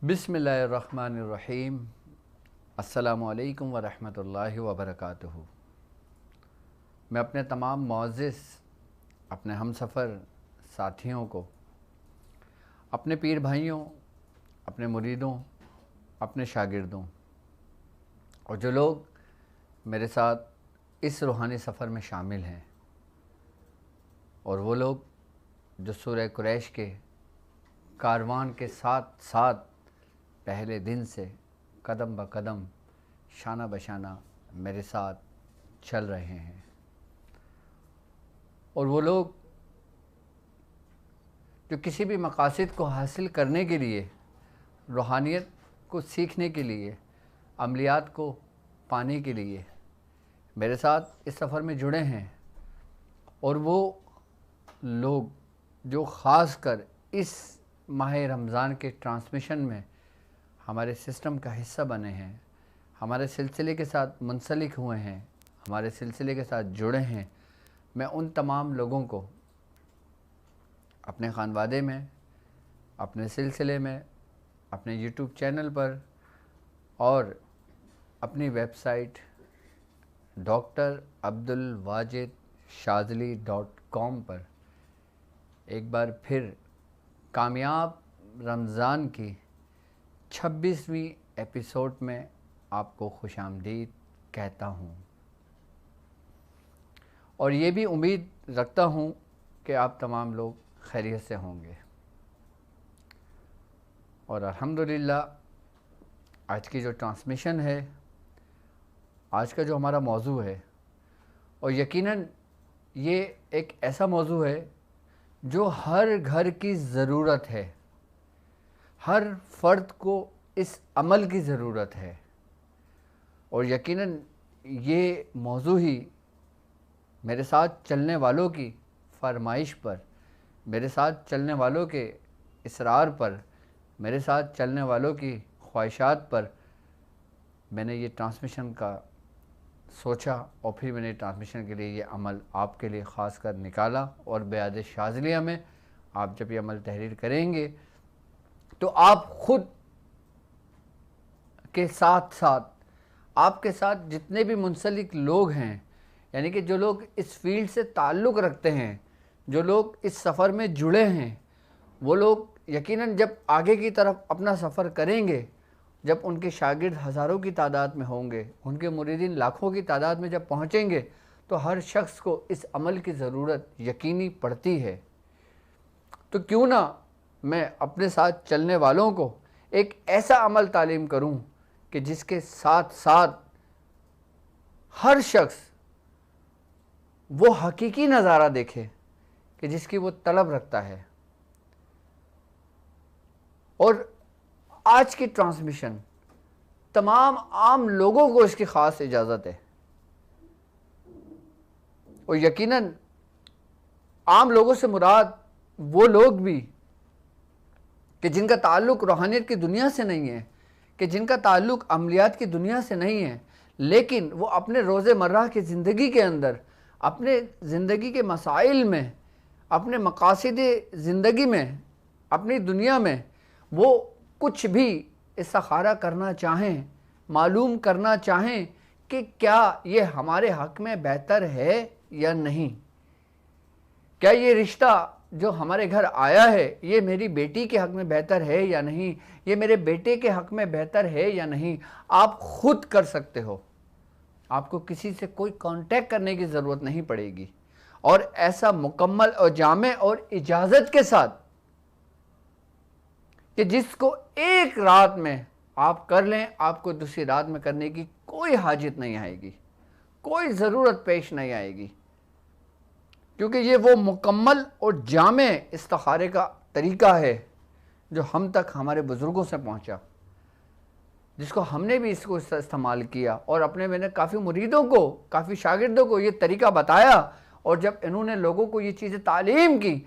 बिस्मिल्लाहिर्रहमानिर्रहीम। अस्सलामुअलैकुम वरहमतुल्लाहि वबरकातुहू। मैं अपने तमाम मुअज़्ज़िज़ अपने हमसफ़र साथियों को, अपने पीर भाइयों, अपने मुरीदों, अपने शागिर्दों और जो लोग मेरे साथ इस रूहानी सफ़र में शामिल हैं और वो लोग जो सूरह कुरैश के कारवान के साथ साथ पहले दिन से कदम ब कदम शाना बशाना मेरे साथ चल रहे हैं, और वो लोग जो किसी भी मकासद को हासिल करने के लिए, रूहानियत को सीखने के लिए, अमलियात को पाने के लिए मेरे साथ इस सफ़र में जुड़े हैं, और वो लोग जो ख़ास कर इस माह रमज़ान के ट्रांसमिशन में हमारे सिस्टम का हिस्सा बने हैं, हमारे सिलसिले के साथ मुंसलिक हुए हैं, हमारे सिलसिले के साथ जुड़े हैं, मैं उन तमाम लोगों को अपने ख़ानवादे में, अपने सिलसिले में, अपने यूट्यूब चैनल पर और अपनी वेबसाइट drabdulwajidshazali.com पर एक बार फिर कामयाब रमज़ान की 26वीं एपिसोड में आपको खुशामदीद कहता हूँ, और ये भी उम्मीद रखता हूँ कि आप तमाम लोग खैरियत से होंगे। और अल्हम्दुलिल्लाह आज की जो ट्रांसमिशन है, आज का जो हमारा मौजू है, और यकीनन ये एक ऐसा मौजू है जो हर घर की ज़रूरत है, हर फ़र्द को इस अमल की ज़रूरत है, और यकीनन ये मौजू ही मेरे साथ चलने वालों की फरमाइश पर, मेरे साथ चलने वालों के इसरार पर, मेरे साथ चलने वालों की ख्वाहिशात पर मैंने ये ट्रांसमिशन का सोचा, और फिर मैंने ट्रांसमिशन के लिए ये अमल आपके लिए ख़ास कर निकाला। और बेयाद शाज़लिया में आप जब ये अमल तहरीर करेंगे तो आप ख़ुद के साथ साथ आपके साथ जितने भी मुंसलिक लोग हैं, यानी कि जो लोग इस फील्ड से ताल्लुक़ रखते हैं, जो लोग इस सफ़र में जुड़े हैं, वो लोग यकीनन जब आगे की तरफ अपना सफ़र करेंगे, जब उनके शागिर्द हज़ारों की तादाद में होंगे, उनके मुरीदीन लाखों की तादाद में जब पहुँचेंगे, तो हर शख्स को इस अमल की ज़रूरत यकीनी पड़ती है। तो क्यों ना मैं अपने साथ चलने वालों को एक ऐसा अमल तालीम करूं कि जिसके साथ साथ हर शख्स वो हकीकी नज़ारा देखे कि जिसकी वो तलब रखता है। और आज की ट्रांसमिशन तमाम आम लोगों को इसकी ख़ास इजाज़त है, और यकीनन आम लोगों से मुराद वो लोग भी कि जिनका ताल्लुक़ रूहानियत की दुनिया से नहीं है, कि जिनका ताल्लुक़ अमलियात की दुनिया से नहीं है, लेकिन वो अपने रोज़मर्रा की ज़िंदगी के अंदर, अपने ज़िंदगी के मसाइल में, अपने मकासद ज़िंदगी में, अपनी दुनिया में वो कुछ भी इस्तिखारा करना चाहें, मालूम करना चाहें कि क्या ये हमारे हक़ में बेहतर है या नहीं, क्या ये रिश्ता जो हमारे घर आया है ये मेरी बेटी के हक़ में बेहतर है या नहीं, ये मेरे बेटे के हक़ में बेहतर है या नहीं, आप ख़ुद कर सकते हो। आपको किसी से कोई कांटेक्ट करने की ज़रूरत नहीं पड़ेगी, और ऐसा मुकम्मल और जामे और इजाज़त के साथ कि जिसको एक रात में आप कर लें, आपको दूसरी रात में करने की कोई हाजत नहीं आएगी, कोई ज़रूरत पेश नहीं आएगी, क्योंकि ये वो मुकम्मल और जामे इस्तिखारे का तरीका है जो हम तक हमारे बुज़ुर्गों से पहुँचा, जिसको हमने भी इसको इस्तेमाल किया, और मैंने काफ़ी मुरीदों को, काफ़ी शागिर्दों को ये तरीका बताया, और जब इन्होंने लोगों को ये चीज़ें तालीम की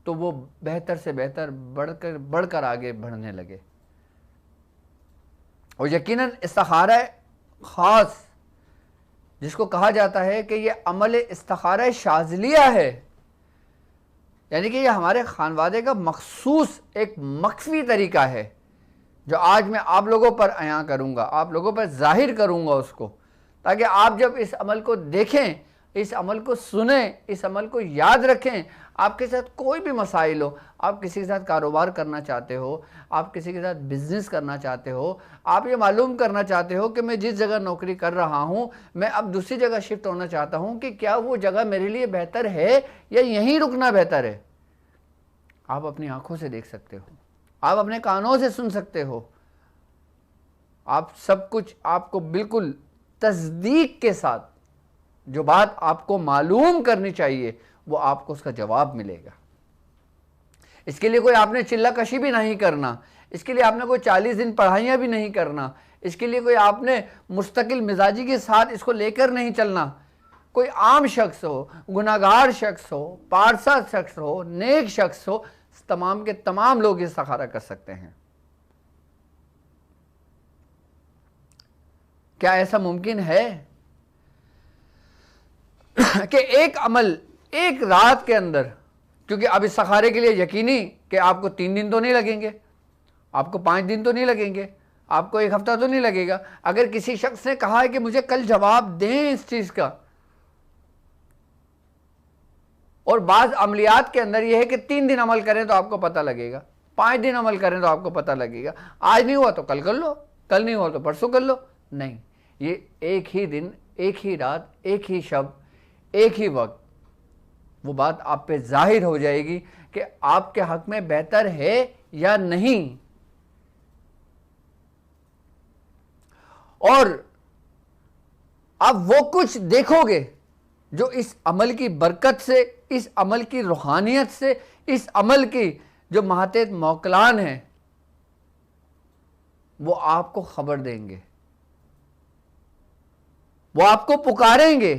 तो वो बेहतर से बेहतर बढ़कर आगे बढ़ने लगे। और यकीनन इस्तिखारा ख़ास जिसको कहा जाता है कि ये अमल इस्तिखारा शाज़लिया है, यानी कि ये हमारे खानवादे का मखसूस एक मख्फी तरीका है जो आज मैं आप लोगों पर अयां करूँगा, आप लोगों पर जाहिर करूँगा उसको, ताकि आप जब इस अमल को देखें, इस अमल को सुने, इस अमल को याद रखें। आपके साथ कोई भी मसाइल हो, आप किसी के साथ कारोबार करना चाहते हो, आप किसी के साथ बिजनेस करना चाहते हो, आप ये मालूम करना चाहते हो कि मैं जिस जगह नौकरी कर रहा हूँ मैं अब दूसरी जगह शिफ्ट होना चाहता हूँ, कि क्या वो जगह मेरे लिए बेहतर है या यहीं रुकना बेहतर है, आप अपनी आंखों से देख सकते हो, आप अपने कानों से सुन सकते हो। आप सब कुछ आपको बिल्कुल तस्दीक के साथ जो बात आपको मालूम करनी चाहिए वो आपको उसका जवाब मिलेगा। इसके लिए कोई आपने चिल्ला कशी भी नहीं करना, इसके लिए आपने कोई 40 दिन पढ़ाइयाँ भी नहीं करना, इसके लिए कोई आपने मुस्तकिल मिजाजी के साथ इसको लेकर नहीं चलना। कोई आम शख्स हो, गुनाहगार शख्स हो, पारसा शख्स हो, नेक शख्स हो, तमाम के तमाम लोग इस्तिखारा कर सकते हैं। क्या ऐसा मुमकिन है कि एक अमल एक रात के अंदर, क्योंकि अब इस्तिखारे के लिए यकीनी कि आपको 3 दिन तो नहीं लगेंगे, आपको 5 दिन तो नहीं लगेंगे, आपको 1 हफ्ता तो नहीं लगेगा। अगर किसी शख्स ने कहा है कि मुझे कल जवाब दें इस चीज़ का, और बाज़ अमलियात के अंदर यह है कि 3 दिन अमल करें तो आपको पता लगेगा, 5 दिन अमल करें तो आपको पता लगेगा, आज नहीं हुआ तो कल कर लो, कल नहीं हुआ तो परसों कर लो। नहीं, ये एक ही दिन, एक ही रात, एक ही शब, एक ही वक्त वो बात आप पे जाहिर हो जाएगी कि आपके हक में बेहतर है या नहीं। और आप वो कुछ देखोगे जो इस अमल की बरकत से, इस अमल की रूहानियत से, इस अमल की जो महतेत मौकलान है वो आपको खबर देंगे, वो आपको पुकारेंगे,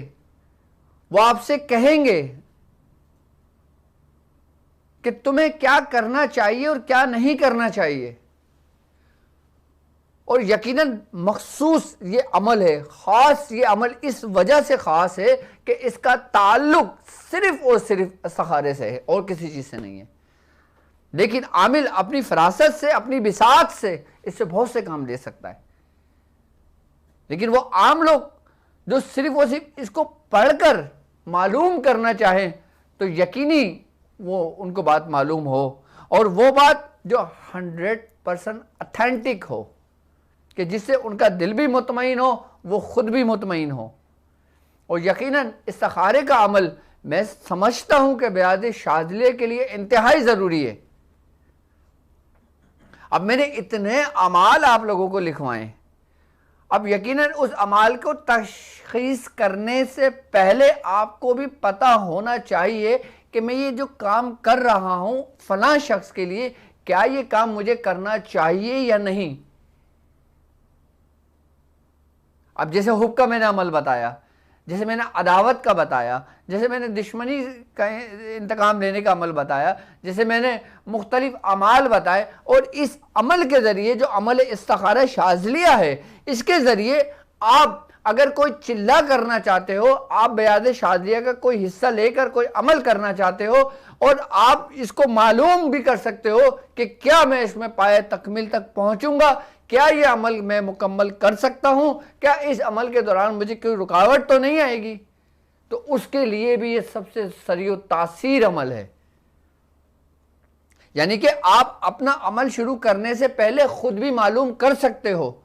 वो आपसे कहेंगे कि तुम्हें क्या करना चाहिए और क्या नहीं करना चाहिए। और यकीनन मखसूस ये अमल है, ख़ास ये अमल इस वजह से ख़ास है कि इसका ताल्लुक सिर्फ और सिर्फ इस्तिखारे से है और किसी चीज़ से नहीं है। लेकिन आमिल अपनी फरासत से, अपनी बिसात से इससे बहुत से काम ले सकता है। लेकिन वो आम लोग जो सिर्फ और सिर्फ इसको पढ़कर मालूम करना चाहें तो यकीनी वो उनको बात मालूम हो, और वो बात जो 100% ऑथेंटिक हो, कि जिससे उनका दिल भी मुतमईन हो, वो खुद भी मुतमईन हो। और यकीनन इस्तिखारे का अमल मैं समझता हूं कि बियाद शाज़िलिया के लिए इंतहाई ज़रूरी है। अब मैंने इतने अमाल आप लोगों को लिखवाएं, अब यकीनन उस अमाल को तशख़ीस करने से पहले आपको भी पता होना चाहिए कि मैं ये जो काम कर रहा हूं फलां शख्स के लिए, क्या ये काम मुझे करना चाहिए या नहीं। अब जैसे हुब का मैंने अमल बताया, जैसे मैंने अदावत का बताया, जैसे मैंने दुश्मनी का इंतकाम लेने का अमल बताया, जैसे मैंने मुख्तलिफ अमाल बताए, और इस अमल के ज़रिए जो अमल इस्तिखारा शाज़िलिया है, इसके ज़रिए आप अगर कोई चिल्ला करना चाहते हो, आप बियाद शाज़िलिया का कोई हिस्सा लेकर कोई अमल करना चाहते हो, और आप इसको मालूम भी कर सकते हो कि क्या मैं इसमें पाए तकमील तक पहुँचूँगा, क्या ये अमल मैं मुकम्मल कर सकता हूँ, क्या इस अमल के दौरान मुझे कोई रुकावट तो नहीं आएगी, तो उसके लिए भी ये सबसे सरीओ तासीर अमल है। यानी कि आप अपना अमल शुरू करने से पहले खुद भी मालूम कर सकते हो।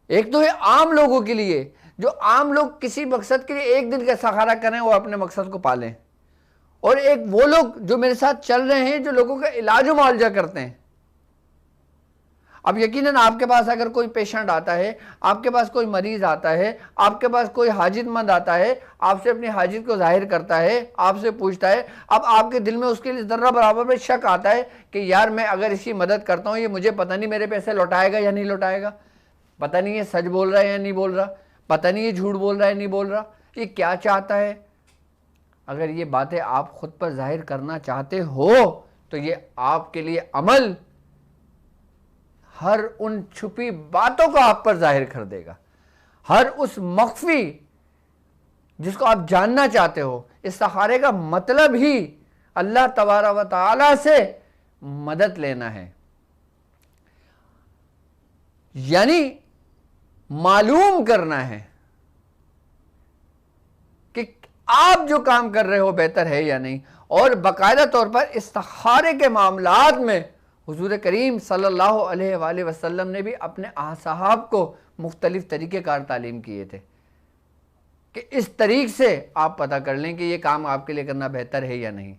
एक तो है आम लोगों के लिए, जो आम लोग किसी मकसद के लिए एक दिन का इस्तिखारा करें वो अपने मकसद को पालें, और एक वो लोग जो मेरे साथ चल रहे हैं जो लोगों का इलाज मुआवजा करते हैं। अब यकीनन आपके पास अगर कोई पेशेंट आता है, आपके पास कोई मरीज आता है, आपके पास कोई हाजितमंद आता है, आपसे अपनी हाजित को जाहिर करता है, आपसे पूछता है, अब आपके दिल में उसके लिए ज़र्रा बराबर में शक आता है कि यार मैं अगर इसकी मदद करता हूँ ये मुझे पता नहीं मेरे पैसे लौटाएगा या नहीं लौटाएगा, पता नहीं ये सच बोल रहा है या नहीं बोल रहा, पता नहीं ये झूठ बोल रहा है नहीं बोल रहा, ये क्या चाहता है। अगर ये बातें आप खुद पर जाहिर करना चाहते हो तो ये आपके लिए अमल हर उन छुपी बातों को आप पर जाहिर कर देगा, हर उस मख्फी जिसको आप जानना चाहते हो। इस्तिखारे का मतलब ही अल्लाह तबारक व तआला से मदद लेना है, यानी मालूम करना है कि आप जो काम कर रहे हो बेहतर है या नहीं। और बाकायदा तौर पर इस्तिखारे के मामलात में हुजूर करीम सल्लल्लाहु अलैहि वसल्लम ने भी अपने असहाब को मुख्तलिफ तरीक़ेकार तालीम किए थे कि इस तरीक़ से आप पता कर लें कि ये काम आपके लिए करना बेहतर है या नहीं।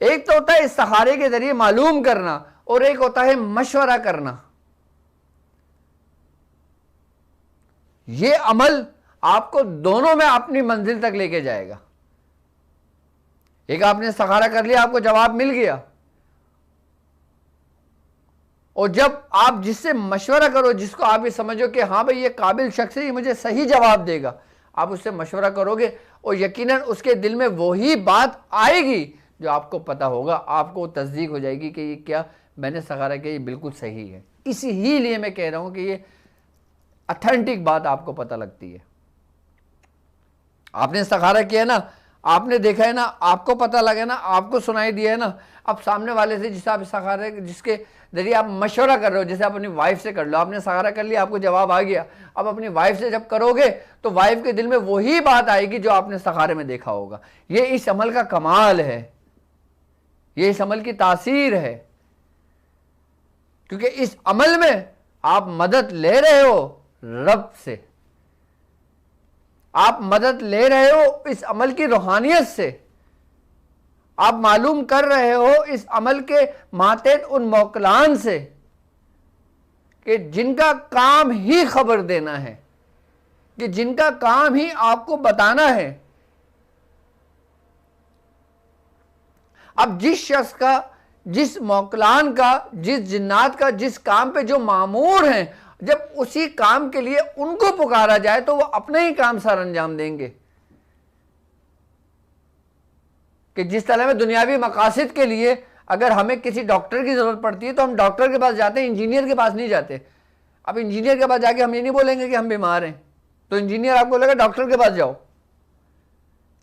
एक तो होता है इस्तिखारे के ज़रिए मालूम करना और एक होता है मशवरा करना। ये अमल आपको दोनों में अपनी मंजिल तक लेके जाएगा। एक आपने इस्तिखारा कर लिया, आपको जवाब मिल गया, और जब आप जिससे मशवरा करो, जिसको आप ये समझो कि हाँ भाई ये काबिल शख्स है, ये मुझे सही जवाब देगा, आप उससे मशवरा करोगे और यकीनन उसके दिल में वही बात आएगी जो आपको पता होगा, आपको तस्दीक हो जाएगी कि ये क्या मैंने इस्तिखारा किया ये बिल्कुल सही है। इसी लिए मैं कह रहा हूँ कि ये ऑथेंटिक बात आपको पता लगती है। आपने इस्तिखारा किया ना, आपने देखा है ना, आपको पता लगा ना, आपको सुनाई दिया है ना, अब सामने वाले से जिससे आप इस्तिखारा, जिसके जरिए आप मशवरा कर रहे हो, जैसे आप अपनी वाइफ से कर लो, आपने इस्तिखारा कर लिया, आपको जवाब आ गया, अब अपनी वाइफ से जब करोगे तो वाइफ के दिल में वही बात आएगी जो आपने इस्तिखारे में देखा होगा। ये इस अमल का कमाल है, ये इस अमल की तासीर है, क्योंकि इस अमल में आप मदद ले रहे हो रब से, आप मदद ले रहे हो इस अमल की रूहानियत से, आप मालूम कर रहे हो इस अमल के मातेहत उन मौकलान से कि जिनका काम ही खबर देना है, कि जिनका काम ही आपको बताना है। अब जिस शख्स का, जिस मौकलान का, जिस जिन्नात का जिस काम पे जो मामूर हैं, जब उसी काम के लिए उनको पुकारा जाए तो वो अपने ही काम सर अंजाम देंगे। कि जिस तरह में दुनियावी मकासद के लिए अगर हमें किसी डॉक्टर की ज़रूरत पड़ती है तो हम डॉक्टर के पास जाते हैं, इंजीनियर के पास नहीं जाते। अब इंजीनियर के पास जाके हम ये नहीं बोलेंगे कि हम बीमार हैं, तो इंजीनियर आपको बोलेगा डॉक्टर के पास जाओ।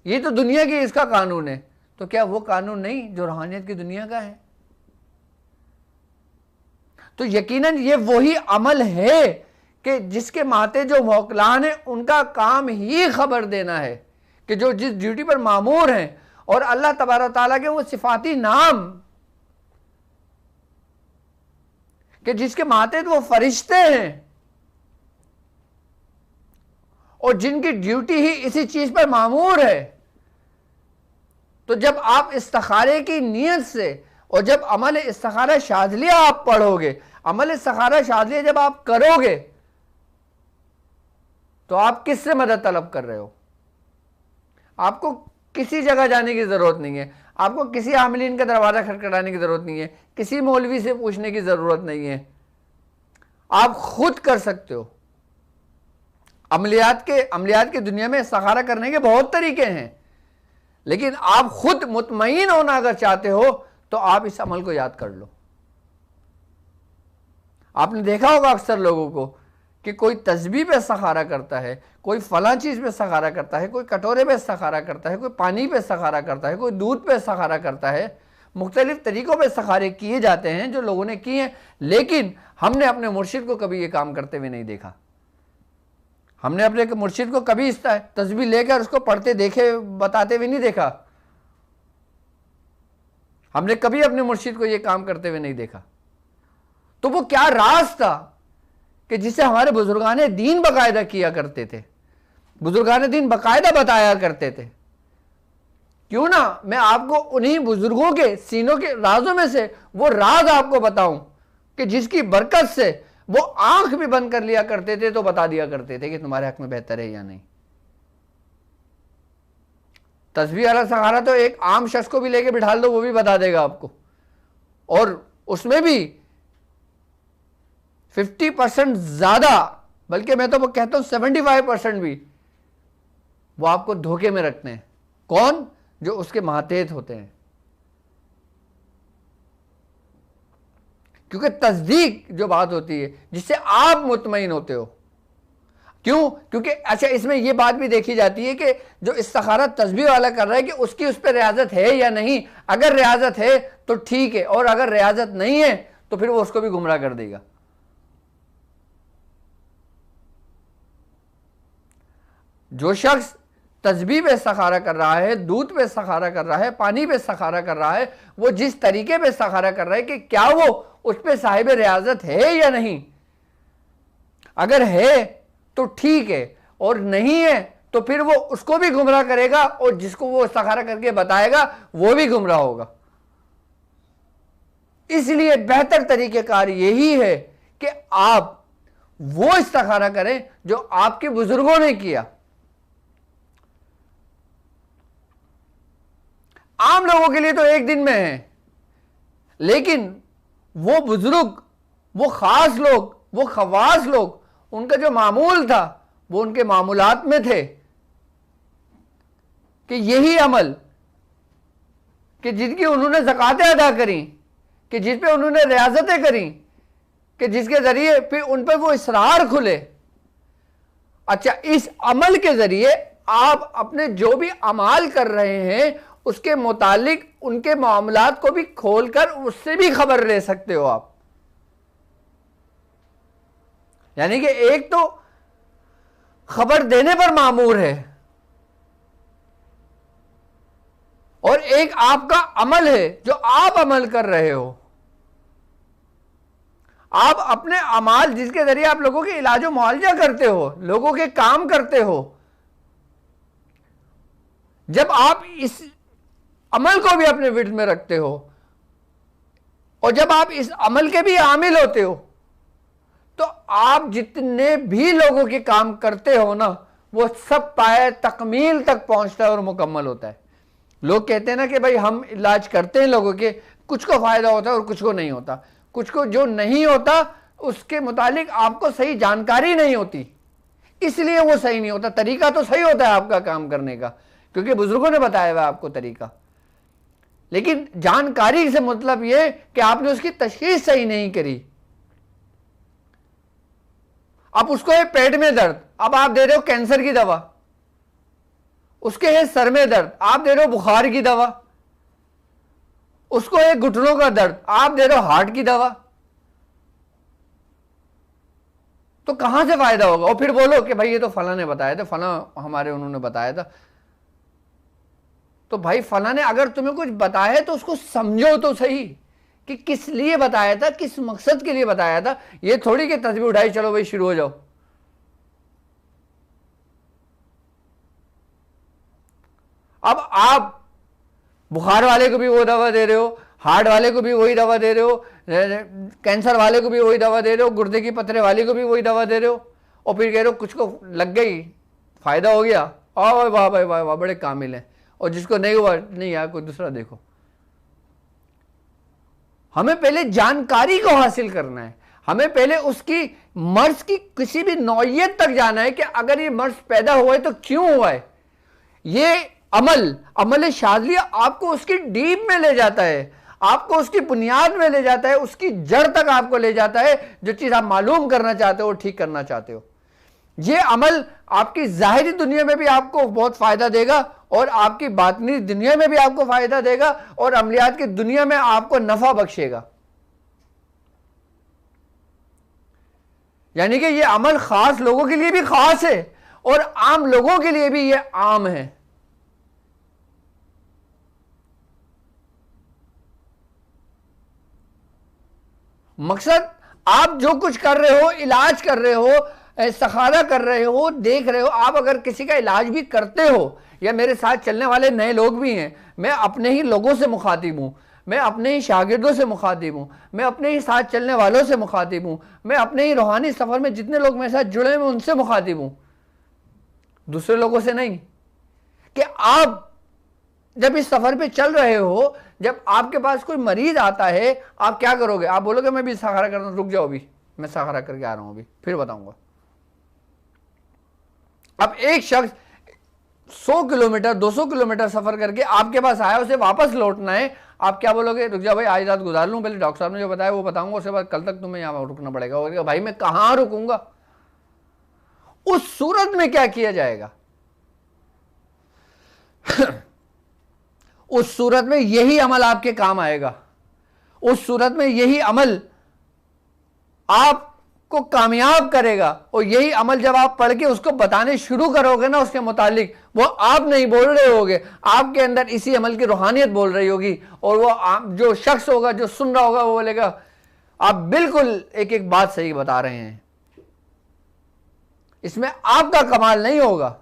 ये तो दुनिया की इसका कानून है, तो क्या वो कानून नहीं जो रूहानियत की दुनिया का है? तो यकीनन ये वही अमल है कि जिसके माते जो मौकलान है उनका काम ही खबर देना है कि जो जिस ड्यूटी पर मामूर हैं, और अल्लाह तबारक ताला के वो सिफाती नाम कि जिसके मातेहत वो फरिश्ते हैं और जिनकी ड्यूटी ही इसी चीज पर मामूर है। तो जब आप इस्तिखारे की नीयत से और जब अमल इस्तिखारा शाज़लिया आप पढ़ोगे, अमल इस्तिखारा शाज़लिया जब आप करोगे, तो आप किससे मदद तलब कर रहे हो? आपको किसी जगह जाने की ज़रूरत नहीं है, आपको किसी आमिलीन का दरवाज़ा खटखटाने की ज़रूरत नहीं है, किसी मौलवी से पूछने की ज़रूरत नहीं है, आप खुद कर सकते हो। अमलियात की दुनिया में इस्तिखारा करने के बहुत तरीके हैं, लेकिन आप खुद मुतमईन होना अगर चाहते हो तो आप इस अमल को याद कर लो। आपने देखा होगा अक्सर लोगों को कि कोई तस्बीह पे इस्तिखारा करता है, कोई फलां चीज़ पे इस्तिखारा करता है, कोई कटोरे पे इस्तिखारा करता है, कोई पानी पे इस्तिखारा करता है, कोई दूध पे इस्तिखारा करता है। मुख्तलिफ तरीक़ों पे इस्तिखारे किए जाते हैं जो लोगों ने किए हैं, लेकिन हमने अपने मुर्शिद को कभी ये काम करते हुए नहीं देखा। हमने अपने मुर्शिद को कभी इस तस्बीह लेकर उसको पढ़ते देखे, बताते हुए नहीं देखा। हमने कभी अपने मुर्शिद को ये काम करते हुए नहीं देखा। तो वो क्या राज था कि जिसे हमारे बुजुर्गाने दीन बाकायदा किया करते थे, बुजुर्गाने दीन बाकायदा बताया करते थे। क्यों ना मैं आपको उन्हीं बुजुर्गों के सीनों के राजों में से वो राज आपको बताऊं कि जिसकी बरकत से वो आंख भी बंद कर लिया करते थे तो बता दिया करते थे कि तुम्हारे हक में बेहतर है या नहीं। तस्बीह वाला इस्तिखारा तो एक आम शख्स को भी लेके बिठा दो, वो भी बता देगा आपको, और उसमें भी 50% ज्यादा, बल्कि मैं तो वो कहता हूं 75% भी वो आपको धोखे में रखते हैं। कौन? जो उसके मातेहत होते हैं। क्योंकि तस्दीक जो बात होती है जिससे आप मुतमईन होते हो, क्यों? क्योंकि अच्छा इसमें ये बात भी देखी जाती है कि जो इस्तिखारा तस्बीह वाला कर रहा है कि उसकी उस पर रियाजत है या नहीं। अगर रियाजत है तो ठीक है, और अगर रियाजत नहीं है तो फिर वो उसको भी गुमराह कर देगा। जो शख्स तस्बीह पे इस्तिखारा कर रहा है, दूध पे इस्तिखारा कर रहा है, पानी पे इस्तिखारा कर रहा है, वो जिस तरीके पे इस्तिखारा कर रहा है कि क्या वो उस पर साहिब रियाजत है या नहीं। अगर है तो ठीक है, और नहीं है तो फिर वो उसको भी गुमराह करेगा, और जिसको वो इस्तिखारा करके बताएगा वो भी गुमराह होगा। इसलिए बेहतर तरीक़ेकार यही है कि आप वो इस्तिखारा करें जो आपके बुजुर्गों ने किया। आम लोगों के लिए तो एक दिन में है, लेकिन वो बुजुर्ग, वो खास लोग, वो खवास लोग, उनका जो मामूल था वो उनके मामूलात में थे कि यही अमल कि जिनकी उन्होंने ज़कातें अदा करी, कि जिस पे उन्होंने रियाजतें करी, कि जिसके ज़रिए फिर उन पर वो इसरार खुले। अच्छा, इस अमल के ज़रिए आप अपने जो भी अमाल कर रहे हैं उसके मुतालिक उनके मामलात को भी खोलकर उससे भी खबर ले सकते हो आप। यानी कि एक तो खबर देने पर मामूर है, और एक आपका अमल है जो आप अमल कर रहे हो। आप अपने अमाल जिसके जरिए आप लोगों के इलाज मुआवजा करते हो, लोगों के काम करते हो, जब आप इस अमल को भी अपने विर्द में रखते हो और जब आप इस अमल के भी आमिल होते हो, तो आप जितने भी लोगों के काम करते हो ना, वो सब पाए तकमील तक पहुंचता है और मुकम्मल होता है। लोग कहते हैं ना कि भाई हम इलाज करते हैं लोगों के, कुछ को फायदा होता है और कुछ को नहीं होता। कुछ को जो नहीं होता उसके मुतालिक आपको सही जानकारी नहीं होती, इसलिए वो सही नहीं होता। तरीका तो सही होता है आपका काम करने का, क्योंकि बुजुर्गों ने बताया हुआ आपको तरीका, लेकिन जानकारी से मतलब ये कि आपने उसकी तशखीस सही नहीं करी। अब उसको है पेट में दर्द, अब आप दे रहे हो कैंसर की दवा। उसके है सर में दर्द, आप दे रहे हो बुखार की दवा। उसको है घुटनों का दर्द, आप दे रहे हो हार्ट की दवा। तो कहां से फायदा होगा? और फिर बोलो कि भाई ये तो फला ने बताया था, फला हमारे उन्होंने बताया था। तो भाई फला ने अगर तुम्हें कुछ बताया है तो उसको समझो तो सही कि किस लिए बताया था, किस मकसद के लिए बताया था। ये थोड़ी कि तस्बीह उठाई चलो भाई शुरू हो जाओ। अब आप बुखार वाले को भी वो दवा दे रहे हो, हार्ट वाले को भी वही दवा दे रहे हो, कैंसर वाले को भी वही दवा दे रहे हो, गुर्दे की पथरे वाले को भी वही दवा दे रहे हो, और फिर कह रहे हो कुछ को लग गई, फायदा हो गया, वाह वाह भाई वाह वाह बड़े कामिल हैं, और जिसको नहीं हुआ नहीं यार कोई दूसरा देखो। हमें पहले जानकारी को हासिल करना है, हमें पहले उसकी मर्ज की किसी भी नौइयत तक जाना है कि अगर ये मर्ज पैदा हुआ है तो क्यों हुआ है। ये अमल शाज़िलिया आपको उसकी डीप में ले जाता है, आपको उसकी बुनियाद में ले जाता है, उसकी जड़ तक आपको ले जाता है। जो चीज़ आप मालूम करना चाहते हो, ठीक करना चाहते हो, ये अमल आपकी ज़ाहिरी दुनिया में भी आपको बहुत फ़ायदा देगा और आपकी बातनी दुनिया में भी आपको फ़ायदा देगा और अमलियात की दुनिया में आपको नफ़ा बख्शेगा। यानी कि ये अमल ख़ास लोगों के लिए भी ख़ास है और आम लोगों के लिए भी ये आम है। मकसद आप जो कुछ कर रहे हो, इलाज कर रहे हो, इस्तिखारा कर रहे हो, देख रहे हो, आप अगर किसी का इलाज भी करते हो, या मेरे साथ चलने वाले नए लोग भी हैं, मैं अपने ही लोगों से मुखातिब हूँ, मैं अपने ही शागिर्दों से मुखातिब हूँ, मैं अपने ही साथ चलने वालों से मुखातिब हूँ, मैं अपने ही रूहानी सफ़र में जितने लोग मेरे साथ जुड़े हुए उनसे मुखातिब हूँ, दूसरे लोगों से नहीं। कि आप जब इस सफ़र पे चल रहे हो, जब आपके पास कोई मरीज आता है, आप क्या करोगे? आप बोलोगे मैं भी इस्तिखारा कर रहा हूँ, रुक जाओ अभी मैं इस्तिखारा करके आ रहा हूँ, अभी फिर बताऊंगा। अब एक शख्स 100 किलोमीटर 200 किलोमीटर सफ़र करके आपके पास आया, उसे वापस लौटना है, आप क्या बोलोगे? रुक जाओ भाई आज रात गुजार लूँ, पहले डॉक्टर साहब ने जो बताया वो बताऊंगा, उसके बाद कल तक तुम्हें यहाँ रुकना पड़ेगा। भाई मैं कहाँ रुकूंगा? उस सूरत में क्या किया जाएगा? उस सूरत में यही अमल आपके काम आएगा। उस सूरत में यही अमल आपको कामयाब करेगा। और यही अमल जब आप पढ़ के उसको बताने शुरू करोगे ना उसके मुतालिक, वो आप नहीं बोल रहे होगे, आपके अंदर इसी अमल की रूहानियत बोल रही होगी। और वो जो शख्स होगा, जो सुन रहा होगा, वो बोलेगा आप बिल्कुल एक एक बात सही बता रहे हैं। इसमें आपका कमाल नहीं होगा,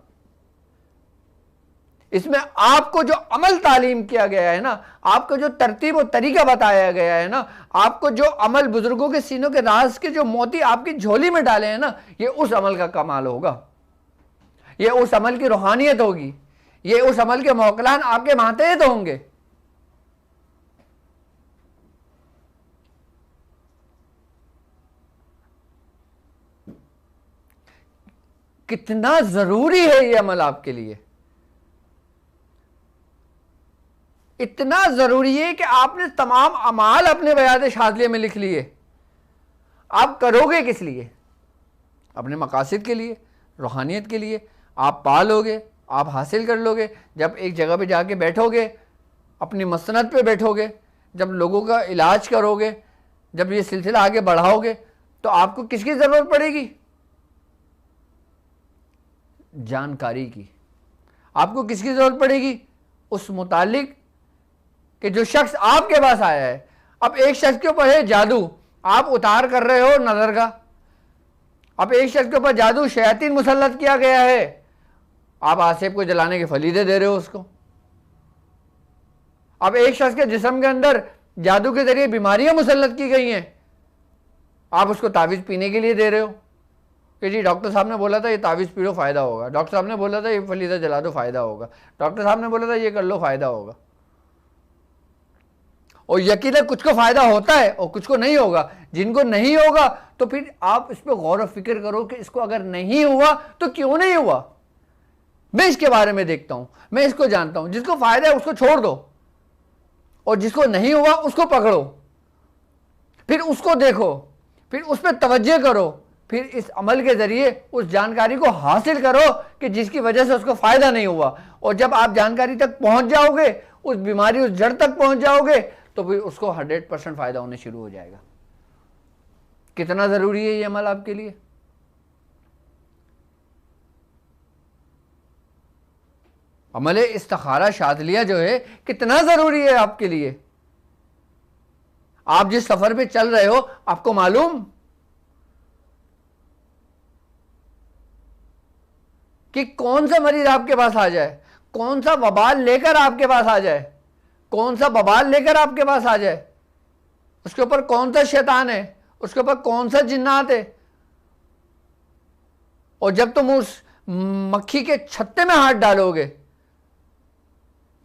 इसमें आपको जो अमल तालीम किया गया है ना, आपको जो तरतीब और तरीका बताया गया है ना, आपको जो अमल बुजुर्गों के सीनों के राज के जो मोती आपकी झोली में डाले हैं ना, ये उस अमल का कमाल होगा, ये उस अमल की रूहानियत होगी, ये उस अमल के मौकलान आपके मातहत होंगे। कितना जरूरी है ये अमल आपके लिए, इतना जरूरी है कि आपने तमाम अमाल अपने बयाद शाज़िलिया में लिख लिए। आप करोगे किस लिए? अपने मकासद के लिए, रूहानियत के लिए। आप पालोगे, आप हासिल कर लोगे। जब एक जगह पे जाके बैठोगे, अपनी मसनद पे बैठोगे, जब लोगों का इलाज करोगे, जब ये सिलसिला आगे बढ़ाओगे, तो आपको किसकी ज़रूरत पड़ेगी? जानकारी की। आपको किसकी ज़रूरत पड़ेगी? उस मुतालिक कि जो शख्स आपके पास आया है। अब एक शख्स के ऊपर है जादू, आप उतार कर रहे हो नजर का। अब एक शख्स के ऊपर जादू शयातीन मुसल्लत किया गया है, आप आसिफ को जलाने के फलीदे दे रहे हो उसको। अब एक शख्स के जिस्म के अंदर जादू के जरिए बीमारियां मुसल्लत की गई हैं, आप उसको तावीज़ पीने के लिए दे रहे हो कि जी डॉक्टर साहब ने बोला था ये तावीज़ पी लो फ़ायदा होगा, डॉक्टर साहब ने बोला था ये फलीदा जला दो फ़ायदा होगा, डॉक्टर साहब ने बोला था ये कर लो फ़ायदा होगा। और यकीनन कुछ को फ़ायदा होता है और कुछ को नहीं होगा। जिनको नहीं होगा तो फिर आप इस पर गौर व फिक्र करो कि इसको अगर नहीं हुआ तो क्यों नहीं हुआ। मैं इसके बारे में देखता हूं, मैं इसको जानता हूं। जिसको फ़ायदा है उसको छोड़ दो और जिसको नहीं हुआ उसको पकड़ो, फिर उसको देखो, फिर उस पर तवज्जो करो, फिर इस अमल के ज़रिए उस जानकारी को हासिल करो कि जिसकी वजह से उसको फ़ायदा नहीं हुआ। और जब आप जानकारी तक पहुंच जाओगे, उस बीमारी उस जड़ तक पहुंच जाओगे, तो फिर उसको 100% फ़ायदा होने शुरू हो जाएगा। कितना ज़रूरी है ये अमल आपके लिए? अमल इस्तिखारा शाज़िलिया जो है कितना ज़रूरी है आपके लिए? आप जिस सफ़र पे चल रहे हो, आपको मालूम कि कौन सा मरीज आपके पास आ जाए, कौन सा वबाल लेकर आपके पास आ जाए, कौन सा बबाल लेकर आपके पास आ जाए, उसके ऊपर कौन सा शैतान है, उसके ऊपर कौन सा जिन्नात है। और जब तुम उस मक्खी के छत्ते में हाथ डालोगे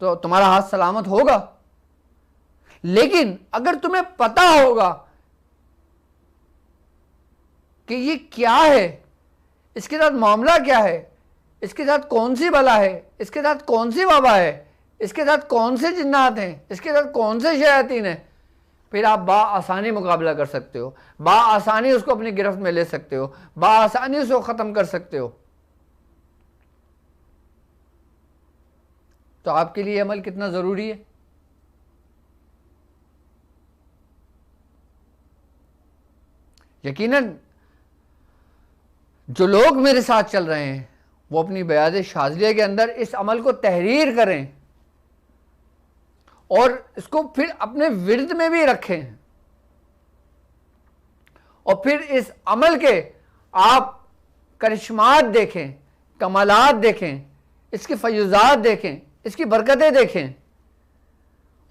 तो तुम्हारा हाथ सलामत होगा। लेकिन अगर तुम्हें पता होगा कि ये क्या है, इसके साथ मामला क्या है, इसके साथ कौन सी बला है, इसके साथ कौन सी वबा है, इसके साथ कौन से जिन्नात हैं, इसके साथ कौन से शयातीन हैं, फिर आप बाआसानी मुकाबला कर सकते हो, बाआसानी उसको अपनी गिरफ्त में ले सकते हो, बाआसानी उसको ख़त्म कर सकते हो। तो आपके लिए अमल कितना ज़रूरी है? यकीनन जो लोग मेरे साथ चल रहे हैं वो अपनी बयाद शाज़िलिया के अंदर इस अमल को तहरीर करें और इसको फिर अपने विर्द में भी रखें और फिर इस अमल के आप करिश्मात देखें, कमालात देखें, इसकी फयूज़ात देखें, इसकी बरकतें देखें।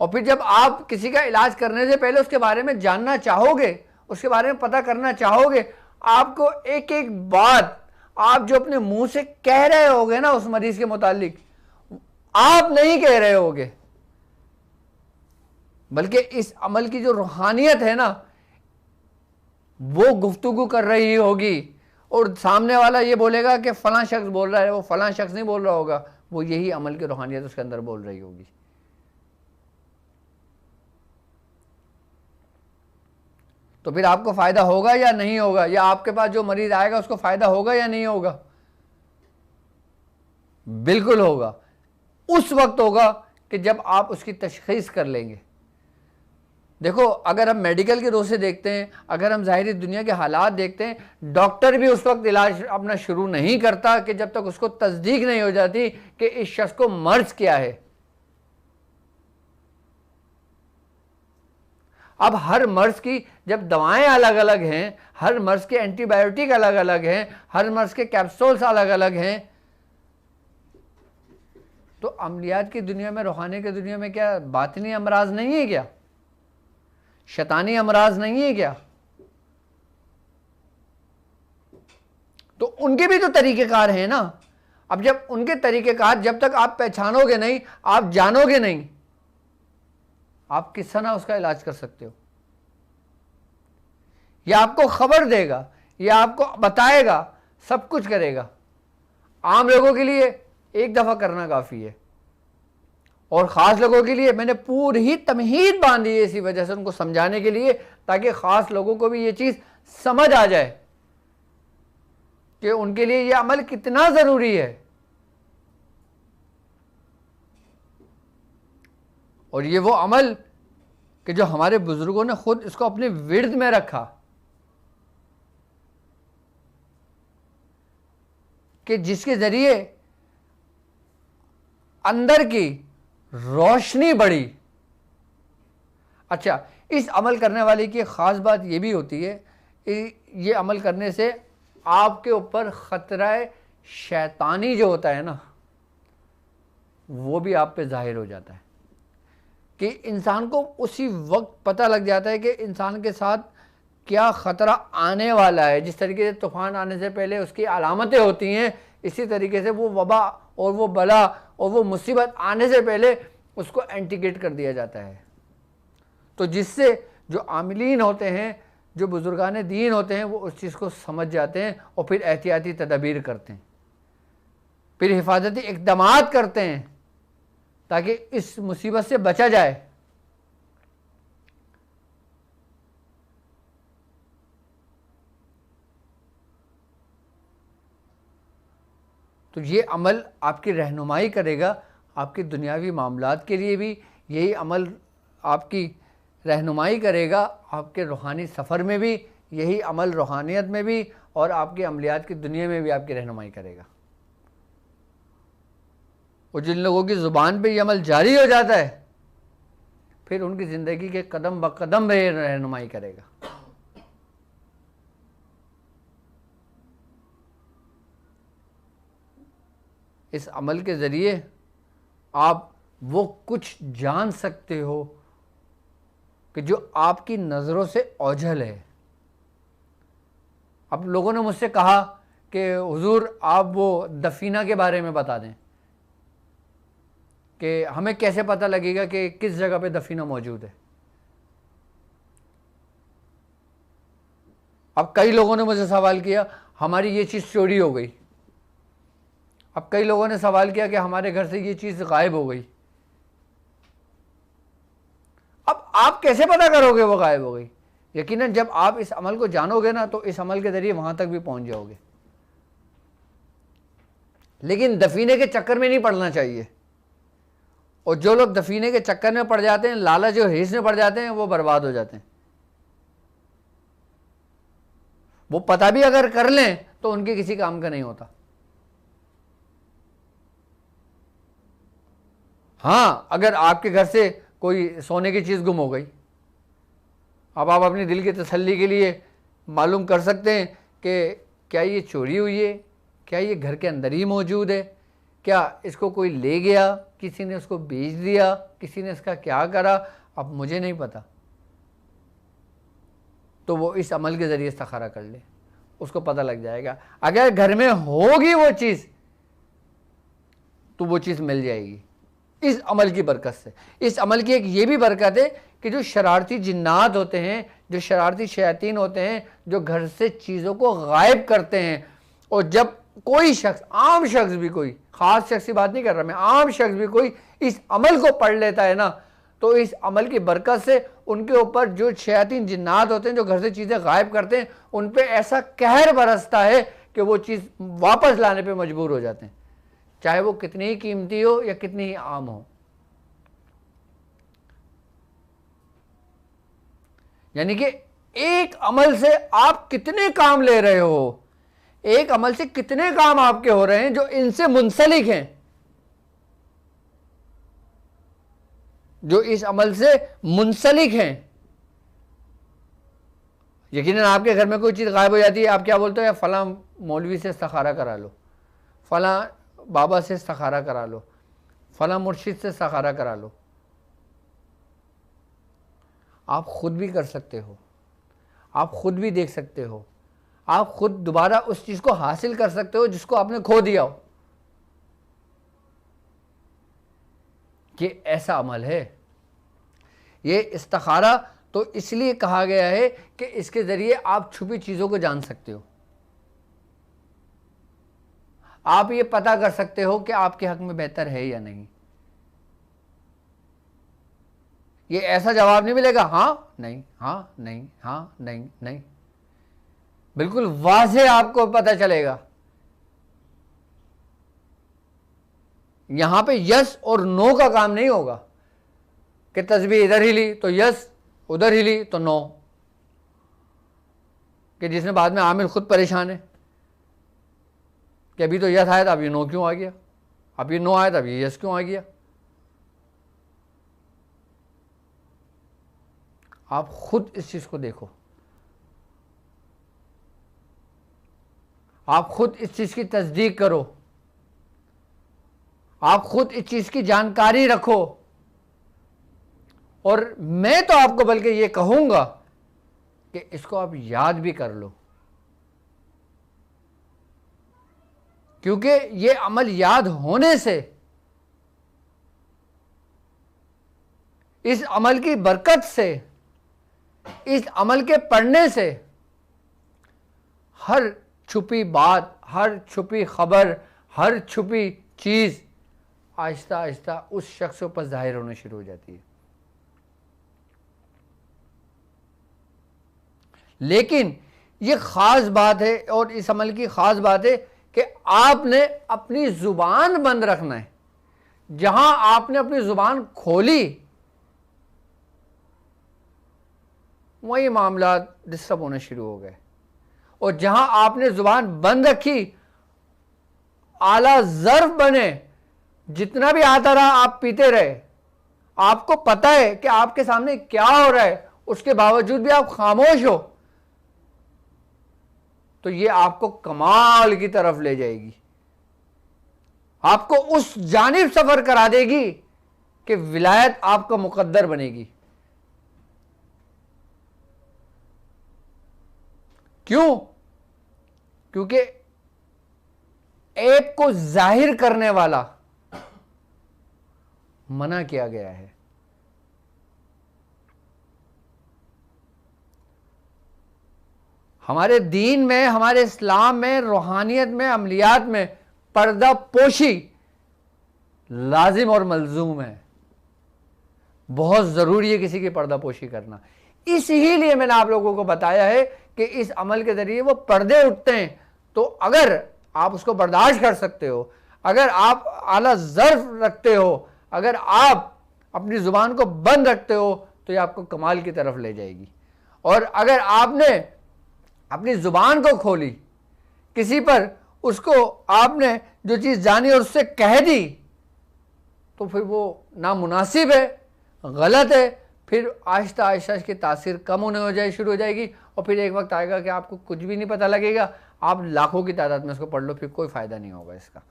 और फिर जब आप किसी का इलाज करने से पहले उसके बारे में जानना चाहोगे, उसके बारे में पता करना चाहोगे, आपको एक एक बात आप जो अपने मुंह से कह रहे होगे ना उस मरीज के मुतालिक, आप नहीं कह रहे होगे, बल्कि इस अमल की जो रूहानियत है ना वो गुफ्तगू कर रही होगी। और सामने वाला ये बोलेगा कि फलां शख्स बोल रहा है, वो फलां शख्स नहीं बोल रहा होगा, वो यही अमल की रूहानियत उसके अंदर बोल रही होगी। तो फिर आपको फ़ायदा होगा या नहीं होगा, या आपके पास जो मरीज़ आएगा उसको फ़ायदा होगा या नहीं होगा? बिल्कुल होगा। उस वक्त होगा कि जब आप उसकी तशख़ीस कर लेंगे। देखो, अगर हम मेडिकल के रोज़ से देखते हैं, अगर हम ज़ाहिरी दुनिया के हालात देखते हैं, डॉक्टर भी उस वक्त इलाज अपना शुरू नहीं करता कि जब तक उसको तस्दीक नहीं हो जाती कि इस शख्स को मर्ज क्या है। अब हर मर्ज की जब दवाएं अलग अलग हैं, हर मर्ज के एंटीबायोटिक अलग अलग हैं, हर मर्ज के कैप्सूल्स अलग अलग हैं, तो अमलियात की दुनिया में, रूहानी की दुनिया में क्या बातिनी अमराज नहीं है क्या? शैतानी अमराज नहीं है क्या? तो उनके भी तो तरीक़ेकार हैं ना। अब जब उनके तरीक़ेकार जब तक आप पहचानोगे नहीं, आप जानोगे नहीं, आप किस तरह उसका इलाज कर सकते हो? या आपको खबर देगा, या आपको बताएगा, सब कुछ करेगा। आम लोगों के लिए एक दफ़ा करना काफ़ी है, और ख़ास लोगों के लिए मैंने पूरी ही तमहीद बांधी है इसी वजह से, उनको समझाने के लिए, ताकि ख़ास लोगों को भी ये चीज़ समझ आ जाए कि उनके लिए ये अमल कितना ज़रूरी है। और ये वो अमल कि जो हमारे बुज़ुर्गों ने ख़ुद इसको अपने विर्द में रखा, कि जिसके ज़रिए अंदर की रोशनी बढ़ी। अच्छा, इस अमल करने वाले की ख़ास बात यह भी होती है, ये अमल करने से आपके ऊपर ख़तरा शैतानी जो होता है ना, वो भी आप पे ज़ाहिर हो जाता है, कि इंसान को उसी वक्त पता लग जाता है कि इंसान के साथ क्या ख़तरा आने वाला है। जिस तरीके से तूफ़ान आने से पहले उसकी अलामतें होती हैं, इसी तरीके से वो वबा और वो बला और वो मुसीबत आने से पहले उसको एंटीगेट कर दिया जाता है। तो जिससे जो आमिलीन होते हैं, जो बुज़ुर्गान दीन होते हैं, वो उस चीज़ को समझ जाते हैं और फिर एहतियाती तदबीर करते हैं, फिर हिफाजती इक़दामात करते हैं ताकि इस मुसीबत से बचा जाए। तो ये अमल आपकी रहनुमाई करेगा, आपकी दुनियावी मामलात के लिए भी यही अमल आपकी रहनुमाई करेगा, आपके रूहानी सफ़र में भी यही अमल, रूहानियत में भी, और आपकी अमलियात की दुनिया में भी आपकी रहनुमाई करेगा। और जिन लोगों की ज़ुबान पे ये अमल जारी हो जाता है, फिर उनकी ज़िंदगी के कदम ब कदम में रहनुमाई करेगा। इस अमल के ज़रिए आप वो कुछ जान सकते हो कि जो आपकी नज़रों से ओझल है। अब लोगों ने मुझसे कहा कि हुजूर आप वो दफीना के बारे में बता दें कि हमें कैसे पता लगेगा कि किस जगह पे दफीना मौजूद है। अब कई लोगों ने मुझे सवाल किया हमारी ये चीज़ चोरी हो गई। अब कई लोगों ने सवाल किया कि हमारे घर से ये चीज़ गायब हो गई। अब आप कैसे पता करोगे वो गायब हो गई? यकीनन जब आप इस अमल को जानोगे ना, तो इस अमल के ज़रिए वहाँ तक भी पहुँच जाओगे। लेकिन दफीने के चक्कर में नहीं पड़ना चाहिए, और जो लोग दफीने के चक्कर में पड़ जाते हैं, लालच और हिर्स में पड़ जाते हैं, वो बर्बाद हो जाते हैं। वो पता भी अगर कर लें तो उनके किसी काम का नहीं होता। हाँ, अगर आपके घर से कोई सोने की चीज़ गुम हो गई, अब आप अपनी दिल की तसल्ली के लिए मालूम कर सकते हैं कि क्या ये चोरी हुई है, क्या ये घर के अंदर ही मौजूद है, क्या इसको कोई ले गया, किसी ने उसको बेच दिया, किसी ने इसका क्या करा, अब मुझे नहीं पता। तो वो इस अमल के ज़रिए इस्तिखारा कर ले, उसको पता लग जाएगा। अगर घर में होगी वो चीज़ तो वो चीज़ मिल जाएगी इस अमल की बरकत से। इस अमल की एक ये भी बरकत है कि जो शरारती जिन्नात होते हैं, जो शरारती शैतान होते हैं, जो घर से चीज़ों को गायब करते हैं, और जब कोई शख्स, आम शख्स भी, कोई ख़ास शख्स की बात नहीं कर रहा मैं, आम शख्स भी कोई इस अमल को पढ़ लेता है ना, तो इस अमल की बरकत से उनके ऊपर जो शैतान जिन्नात होते हैं, जो घर से चीज़ें गायब करते हैं, उन पर ऐसा कहर बरसता है कि वो चीज़ वापस लाने पर मजबूर हो जाते हैं। चाहे वो कितनी ही कीमती हो या कितनी ही आम हो। यानी कि एक अमल से आप कितने काम ले रहे हो, एक अमल से कितने काम आपके हो रहे हैं जो इनसे मुंसलिक हैं, जो इस अमल से मुंसलिक हैं। यकीनन आपके घर में कोई चीज़ गायब हो जाती है, आप क्या बोलते हो, या फलां मौलवी से इस्तिखारा करा लो, फलां बाबा से इस्तिखारा करा लो, फलां मुर्शिद से इस्तिखारा करा लो। आप खुद भी कर सकते हो, आप खुद भी देख सकते हो, आप खुद दोबारा उस चीज़ को हासिल कर सकते हो जिसको आपने खो दिया हो। ये ऐसा अमल है। ये इस्तिखारा तो इसलिए कहा गया है कि इसके ज़रिए आप छुपी चीज़ों को जान सकते हो। आप ये पता कर सकते हो कि आपके हक में बेहतर है या नहीं। ये ऐसा जवाब नहीं मिलेगा हाँ नहीं, हाँ नहीं, हाँ नहीं, नहीं। बिल्कुल वाज़ेह आपको पता चलेगा। यहां पे यस और नो का काम नहीं होगा कि तस्बीह इधर हिली तो यस, उधर हिली तो नो, कि जिसमें बाद में आमिल खुद परेशान है कि अभी तो यस आया था, अब ये नो क्यों आ गया, अब ये नो आया था, अब ये यस क्यों आ गया। आप खुद इस चीज़ को देखो, आप खुद इस चीज़ की तस्दीक करो, आप खुद इस चीज़ की जानकारी रखो। और मैं तो आपको बल्कि ये कहूँगा कि इसको आप याद भी कर लो, क्योंकि ये अमल याद होने से, इस अमल की बरकत से, इस अमल के पढ़ने से हर छुपी बात, हर छुपी खबर, हर छुपी चीज़ आहिस्ता आहिस्ता उस शख्स पर ज़ाहिर होना शुरू हो जाती है। लेकिन ये ख़ास बात है, और इस अमल की ख़ास बात है कि आपने अपनी ज़ुबान बंद रखना है। जहां आपने अपनी ज़ुबान खोली वही मामला डिस्टर्ब होने शुरू हो गए, और जहां आपने ज़ुबान बंद रखी, आला ज़र्फ बने, जितना भी आता रहा आप पीते रहे, आपको पता है कि आपके सामने क्या हो रहा है, उसके बावजूद भी आप खामोश हो, तो ये आपको कमाल की तरफ ले जाएगी, आपको उस जानिब सफर करा देगी कि विलायत आपका मुकद्दर बनेगी। क्यों? क्योंकि ऐब को जाहिर करने वाला मना किया गया है। हमारे दीन में, हमारे इस्लाम में, रूहानियत में, अमलियात में पर्दा पोशी लाजिम और मलजूम है। बहुत ज़रूरी है किसी की पर्दा पोशी करना। इसीलिए मैंने आप लोगों को बताया है कि इस अमल के ज़रिए वो पर्दे उठते हैं। तो अगर आप उसको बर्दाश्त कर सकते हो, अगर आप आला ज़र्फ रखते हो, अगर आप अपनी ज़ुबान को बंद रखते हो, तो ये आपको कमाल की तरफ ले जाएगी। और अगर आपने अपनी ज़ुबान को खोली, किसी पर उसको आपने जो चीज़ जानी और उससे कह दी, तो फिर वो नामुनासिब है, गलत है। फिर आहिस्ता आहिस्ता इसकी तासीर कम होने हो जाए शुरू हो जाएगी, और फिर एक वक्त आएगा कि आपको कुछ भी नहीं पता लगेगा। आप लाखों की तादाद में इसको पढ़ लो, फिर कोई फ़ायदा नहीं होगा इसका।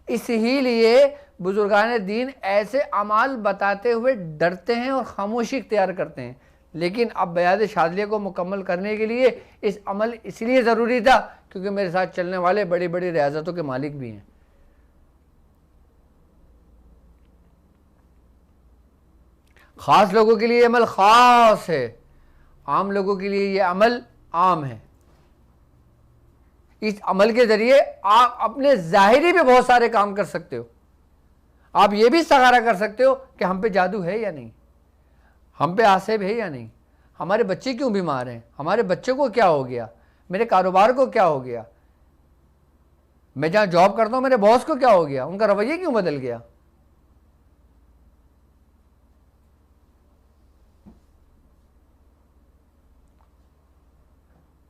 इसीलिए बुजुर्गान दीन ऐसे अमाल बताते हुए डरते हैं और खामोशी इख्तियार करते हैं। लेकिन अब बयाद शादिया को मुकम्मल करने के लिए इस अमल इसलिए ज़रूरी था क्योंकि मेरे साथ चलने वाले बड़ी बड़ी रियासतों के मालिक भी हैं। ख़ास लोगों के लिए अमल ख़ास है, आम लोगों के लिए ये अमल आम है। इस अमल के ज़रिए आप अपने ज़ाहिरी पे बहुत सारे काम कर सकते हो। आप ये भी सगारा कर सकते हो कि हम पे जादू है या नहीं, हम पे आसेब है या नहीं, हमारे बच्चे क्यों बीमार हैं, हमारे बच्चों को क्या हो गया, मेरे कारोबार को क्या हो गया, मैं जहाँ जॉब करता हूँ मेरे बॉस को क्या हो गया, उनका रवैया क्यों बदल गया?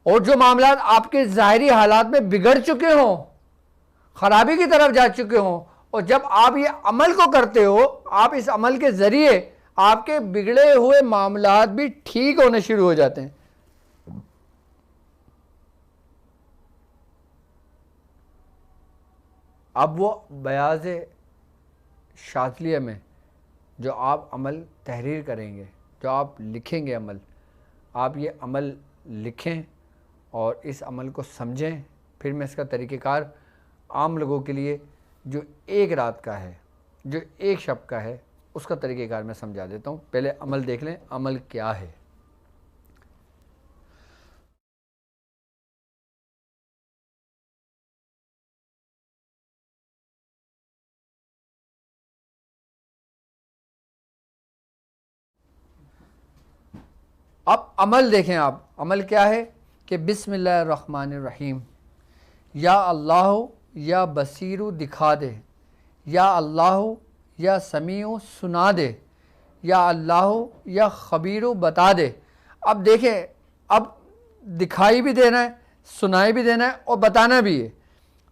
और जो मामला आपके ज़ाहिरी हालात में बिगड़ चुके हों, खराबी की तरफ जा चुके हों, और जब आप ये अमल को करते हो, आप इस अमल के ज़रिए आपके बिगड़े हुए मामलात भी ठीक होने शुरू हो जाते हैं। अब वो बयाज़ शाज़लिया में जो आप अमल तहरीर करेंगे, जो आप लिखेंगे अमल, आप ये अमल लिखें और इस अमल को समझें। फिर मैं इसका तरीक़ेकार आम लोगों के लिए जो एक रात का है, जो एक शब का है, उसका तरीक़ेकार मैं समझा देता हूँ। पहले अमल देख लें, अमल क्या है। अब अमल देखें आप, अमल क्या है कि बिस्मिल्लाहिर्रहमानिर्रहीम, या अल्लाह या बसीरू दिखा दे, या अल्लाह या समीउ सुना दे, या अल्लाह या खबीरू बता दे। अब देखें, अब दिखाई भी देना है, सुनाई भी देना है और बताना भी है।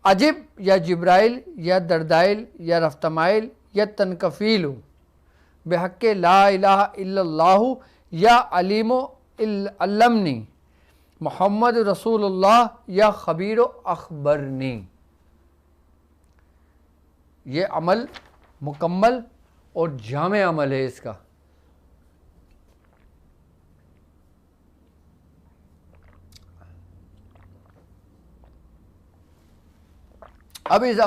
अजिब या जिब्राइल या दरदाइल या रफ्तमाइल या तनकफ़ील बेहक़ ला इलाहा इल्लल्लाहु या अलीमो अल्लमनी मोहम्मद रसूलुल्लाह या खबीर अखबरनी। ये अमल मुकम्मल और जामे अमल है इसका। अब इस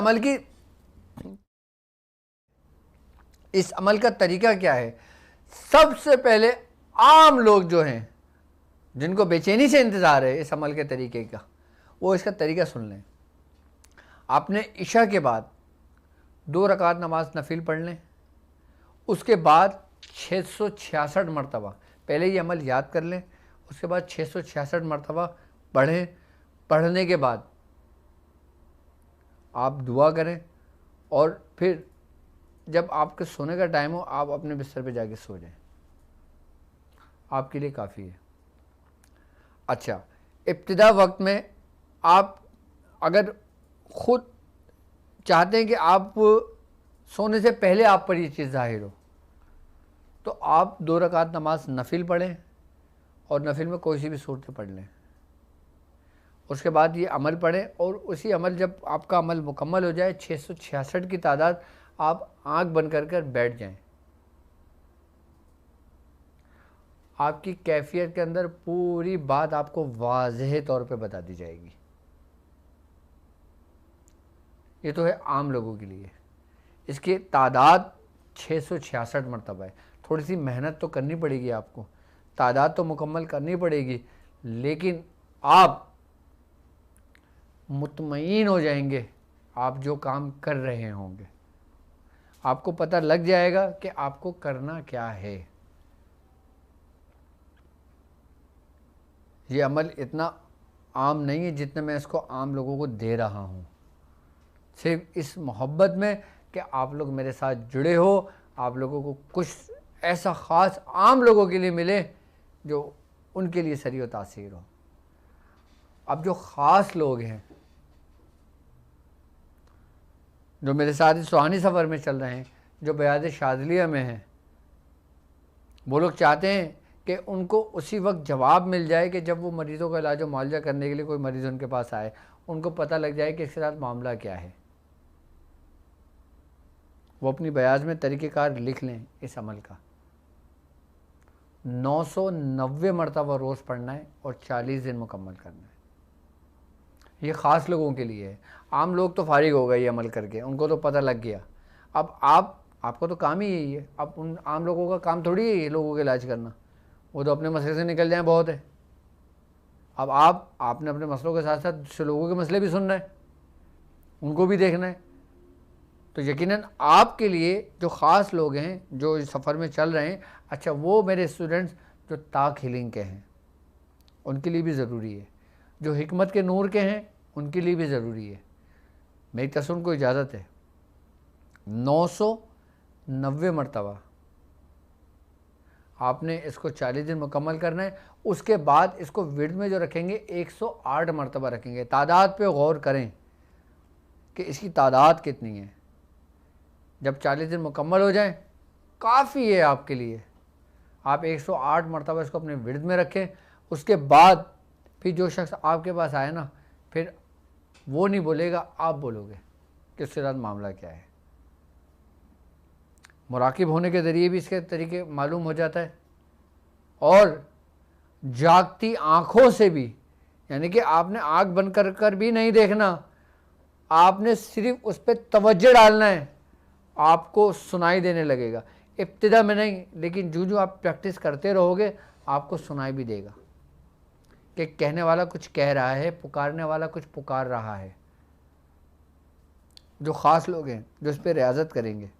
अमल का तरीका क्या है? सबसे पहले आम लोग जो हैं, जिनको बेचैनी से इंतज़ार है इस अमल के तरीके का, वो इसका तरीका सुन लें। आपने इशा के बाद 2 रकात नमाज नफिल पढ़ लें, उसके बाद 666 मरतबा पहले ये अमल याद कर लें, उसके बाद 666 मरतबा पढ़ें। पढ़ने के बाद आप दुआ करें और फिर जब आपके सोने का टाइम हो आप अपने बिस्तर पे जाके सो जाएं, आपके लिए काफ़ी है। अच्छा, इब्तिदा वक्त में आप अगर ख़ुद चाहते हैं कि आप सोने से पहले आप पर ये चीज़ ज़ाहिर हो, तो आप 2 रकात नमाज नफिल पढ़ें और नफिल में कोई सी भी सूरतें पढ़ लें। उसके बाद ये अमल पढ़ें और उसी अमल, जब आपका अमल मुकम्मल हो जाए, 666 की तादाद, आप आँख बंद कर बैठ जाएं। आपकी कैफियत के अंदर पूरी बात आपको वाज़ेह तौर पे बता दी जाएगी। ये तो है आम लोगों के लिए। इसकी तादाद 666 मरतबा है। थोड़ी सी मेहनत तो करनी पड़ेगी आपको, तादाद तो मुकम्मल करनी पड़ेगी, लेकिन आप मुतमईन हो जाएंगे। आप जो काम कर रहे होंगे आपको पता लग जाएगा कि आपको करना क्या है। ये अमल इतना आम नहीं है जितने मैं इसको आम लोगों को दे रहा हूँ, सिर्फ इस मोहब्बत में कि आप लोग मेरे साथ जुड़े हो, आप लोगों को कुछ ऐसा ख़ास आम लोगों के लिए मिले जो उनके लिए सरी व तासीर हो। अब जो ख़ास लोग हैं जो मेरे साथ इस रूहानी सफ़र में चल रहे हैं, जो बयाज़ शाज़लिया में हैं, वो लोग चाहते हैं कि उनको उसी वक्त जवाब मिल जाए कि जब वो मरीज़ों का इलाज मुआवजा करने के लिए कोई मरीज़ उनके पास आए, उनको पता लग जाए कि इसके साथ मामला क्या है। वो अपनी बयाज़ में तरीक़ेकार लिख लें इस अमल का। 990 मरतबा रोज़ पढ़ना है और 40 दिन मुकम्मल करना है। ये ख़ास लोगों के लिए है। आम लोग तो फारिग हो गए ये अमल करके, उनको तो पता लग गया। अब आपको तो काम ही यही है। अब उन आम लोगों का काम थोड़ी है ये लोगों का इलाज करना, वो तो अपने मसले से निकल जाए बहुत है। अब आपने अपने मसलों के साथ साथ दूसरे लोगों के मसले भी सुनना है, उनको भी देखना है। तो यकीनन आपके लिए जो ख़ास लोग हैं जो इस सफ़र में चल रहे हैं, अच्छा वो मेरे स्टूडेंट्स जो ताक हीलिंग के हैं उनके लिए भी ज़रूरी है, जो हिकमत के नूर के हैं उनके लिए भी ज़रूरी है, मेरी तसल्लुन को इजाज़त है 990 मरतबा आपने इसको 40 दिन मुकम्मल करना है। उसके बाद इसको विर्द में जो रखेंगे 108 मरतबा रखेंगे। तादाद पे गौर करें कि इसकी तादाद कितनी है। जब 40 दिन मुकम्मल हो जाएं, काफ़ी है आपके लिए। आप 108 मरतबा इसको अपने विर्द में रखें। उसके बाद फिर जो शख्स आपके पास आए ना, फिर वो नहीं बोलेगा, आप बोलोगे कि उसके साथ मामला क्या है। मुराकिब होने के ज़रिए भी इसके तरीके मालूम हो जाता है, और जागती आँखों से भी, यानी कि आपने आँख बंद कर कर भी नहीं देखना, आपने सिर्फ उस पर तवज्जो डालना है, आपको सुनाई देने लगेगा। इब्तिदा में नहीं, लेकिन जो जो आप प्रैक्टिस करते रहोगे आपको सुनाई भी देगा कि कहने वाला कुछ कह रहा है, पुकारने वाला कुछ पुकार रहा है। जो ख़ास लोग हैं जो इस पर रियाजत करेंगे,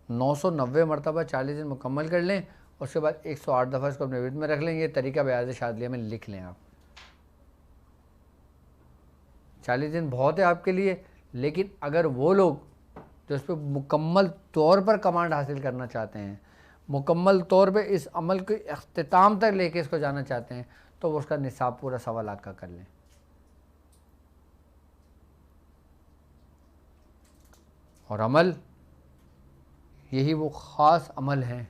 990 मरतबा 40 दिन मुकम्मल कर लें। उसके बाद 108 दफ़ा इसको अपने विर्द में रख लें। ये तरीका बयाज़ शादिलिया में लिख लें आप। 40 दिन बहुत है आपके लिए, लेकिन अगर वो लोग जो इस पर मुकम्मल तौर पर कमांड हासिल करना चाहते हैं, मुकम्मल तौर पे इस अमल के अख्तिताम तक लेके इसको जाना चाहते हैं, तो वो उसका निसाब पूरा 1.25 लाख का कर लें। और अमल यही वो ख़ास अमल हैं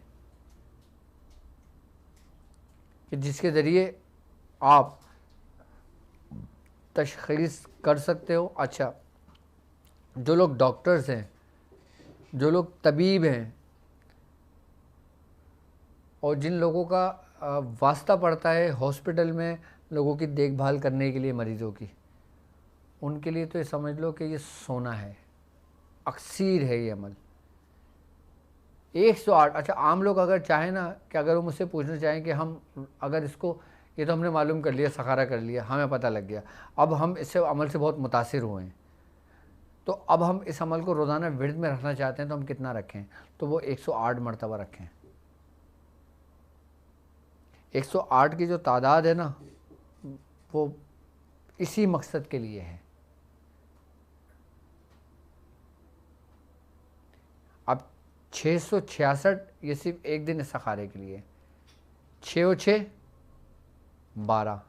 कि जिसके ज़रिए आप तशख़ीस कर सकते हो। अच्छा, जो लोग डॉक्टर्स हैं, जो लोग तबीब हैं, और जिन लोगों का वास्ता पड़ता है हॉस्पिटल में लोगों की देखभाल करने के लिए, मरीज़ों की, उनके लिए तो ये समझ लो कि ये सोना है, अक्सीर है ये अमल। 108। अच्छा, आम लोग अगर चाहें ना, कि अगर वो मुझसे पूछना चाहें कि हम अगर इसको, ये तो हमने मालूम कर लिया, सखारा कर लिया, हमें पता लग गया, अब हम इससे अमल से बहुत मुतासिर हुए हैं, तो अब हम इस अमल को रोज़ाना विर्द में रखना चाहते हैं, तो हम कितना रखें? तो वो 108 मरतबा रखें। 108 की जो तादाद है ना, वो इसी मकसद के लिए है। अब 666 ये सिर्फ एक दिन इस्तिखारे के लिए। 6 और 6 12,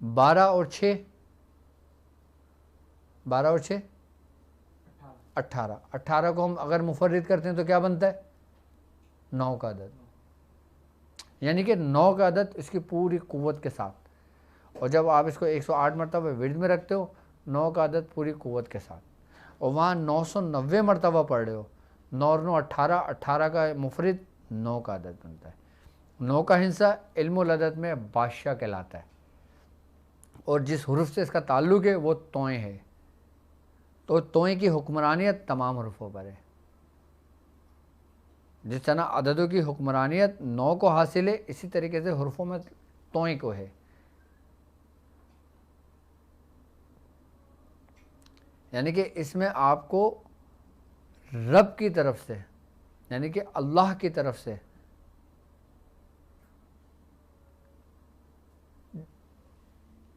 12 और 6 12 और 6 18, 18 को हम अगर मुफर्रिद करते हैं तो क्या बनता है? 9 का अदद, यानी कि 9 का अदद इसकी पूरी कुव्वत के साथ। और जब आप इसको 108 मरतबा विर्द में रखते हो, 9 का अदद पूरी कुव्वत के साथ, और वहाँ 990 मरतबा पढ़ रहे हो, 9 और 9 18, 18 का मुफरिद 9 का अदद बनता है। 9 का हिस्सा इल्मुल अदद में बादशाह कहलाता है, और जिस हुरूफ से इसका ताल्लुक़ है वो तोएँ है, तो तोएँ की हुक्मरानियत तमाम हुरूफों पर है। जिस तरह अददों की हुक्मरानियत 9 को हासिल है, इसी तरीके से हुरूफों में तोएँ को है। यानी कि इसमें आपको रब की तरफ से, यानी कि अल्लाह की तरफ से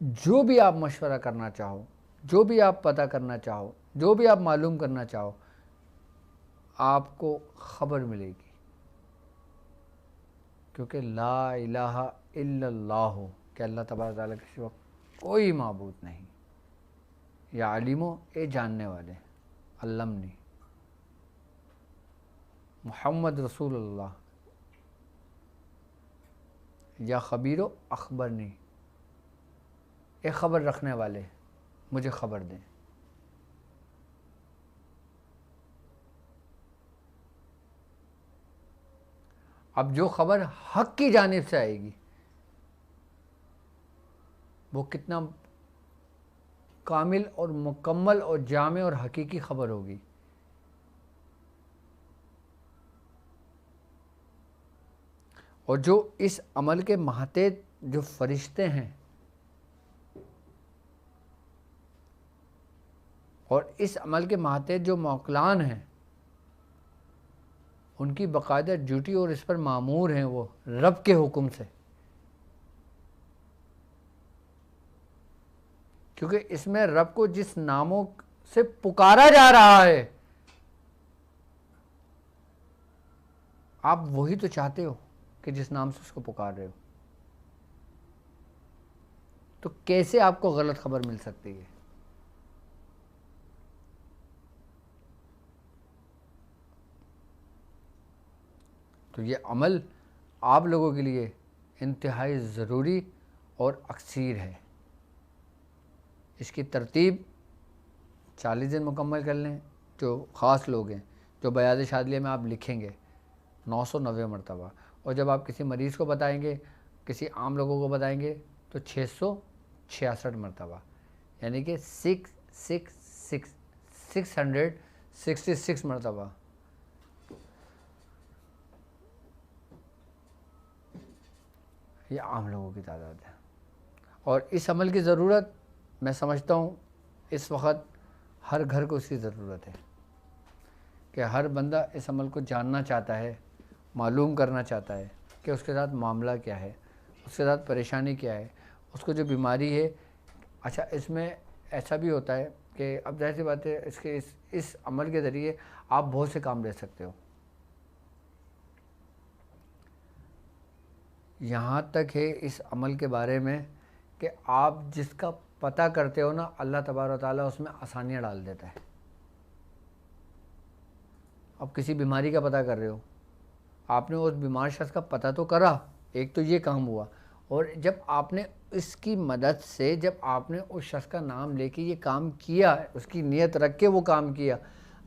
जो भी आप मशवरा करना चाहो, जो भी आप पता करना चाहो, जो भी आप मालूम करना चाहो, आपको ख़बर मिलेगी। क्योंकि ला इलाहा इल्लल्लाह, कि अल्लाह तबारक व तआला के सिवा कोई माबूद नहीं, या अलीमो, ए जानने वाले, अल्लमनी, मुहम्मद रसूलुल्लाह, या खबीरो अखबरनी, ए ख़बर रखने वाले, मुझे ख़बर दें। अब जो ख़बर हक़ की जानिब से आएगी वो कितना कामिल और मुकम्मल और जामे और हकीकी ख़बर होगी। और जो इस अमल के महतेज जो फरिश्ते हैं, और इस अमल के महतेज जो मौकलान हैं, उनकी बाकायदा ड्यूटी और इस पर मामूर हैं वो रब के हुक्म से क्योंकि इसमें रब को जिस नामों से पुकारा जा रहा है, आप वही तो चाहते हो कि जिस नाम से उसको पुकार रहे हो। तो कैसे आपको गलत खबर मिल सकती है? तो ये अमल आप लोगों के लिए इंतहाई ज़रूरी और अक्सीर है। इसकी तरतीब 40 दिन मुकम्मल कर लें। जो ख़ास लोग हैं, जो बयाद शादिया में आप लिखेंगे 990 मरतबा, और जब आप किसी मरीज़ को बताएंगे, किसी आम लोगों को बताएंगे, तो 666 मरतबा, यानी कि 666 मरतबा। ये आम लोगों की तादाद है। और इस अमल की ज़रूरत मैं समझता हूँ इस वक्त हर घर को इसकी ज़रूरत है कि हर बंदा इस अमल को जानना चाहता है, मालूम करना चाहता है कि उसके साथ मामला क्या है, उसके साथ परेशानी क्या है, उसको जो बीमारी है। अच्छा, इसमें ऐसा भी होता है कि अब जाहिर सी बात है, इसके इस अमल के ज़रिए आप बहुत से काम ले सकते हो। यहाँ तक है इस अमल के बारे में कि आप जिसका पता करते हो ना, अल्लाह तबारक व तआला उसमें आसानियाँ डाल देता है। अब किसी बीमारी का पता कर रहे हो, आपने उस बीमार शख्स का पता तो करा, एक तो ये काम हुआ, और जब आपने इसकी मदद से, जब आपने उस शख्स का नाम लेके ये काम किया, उसकी नीयत रख के वो काम किया,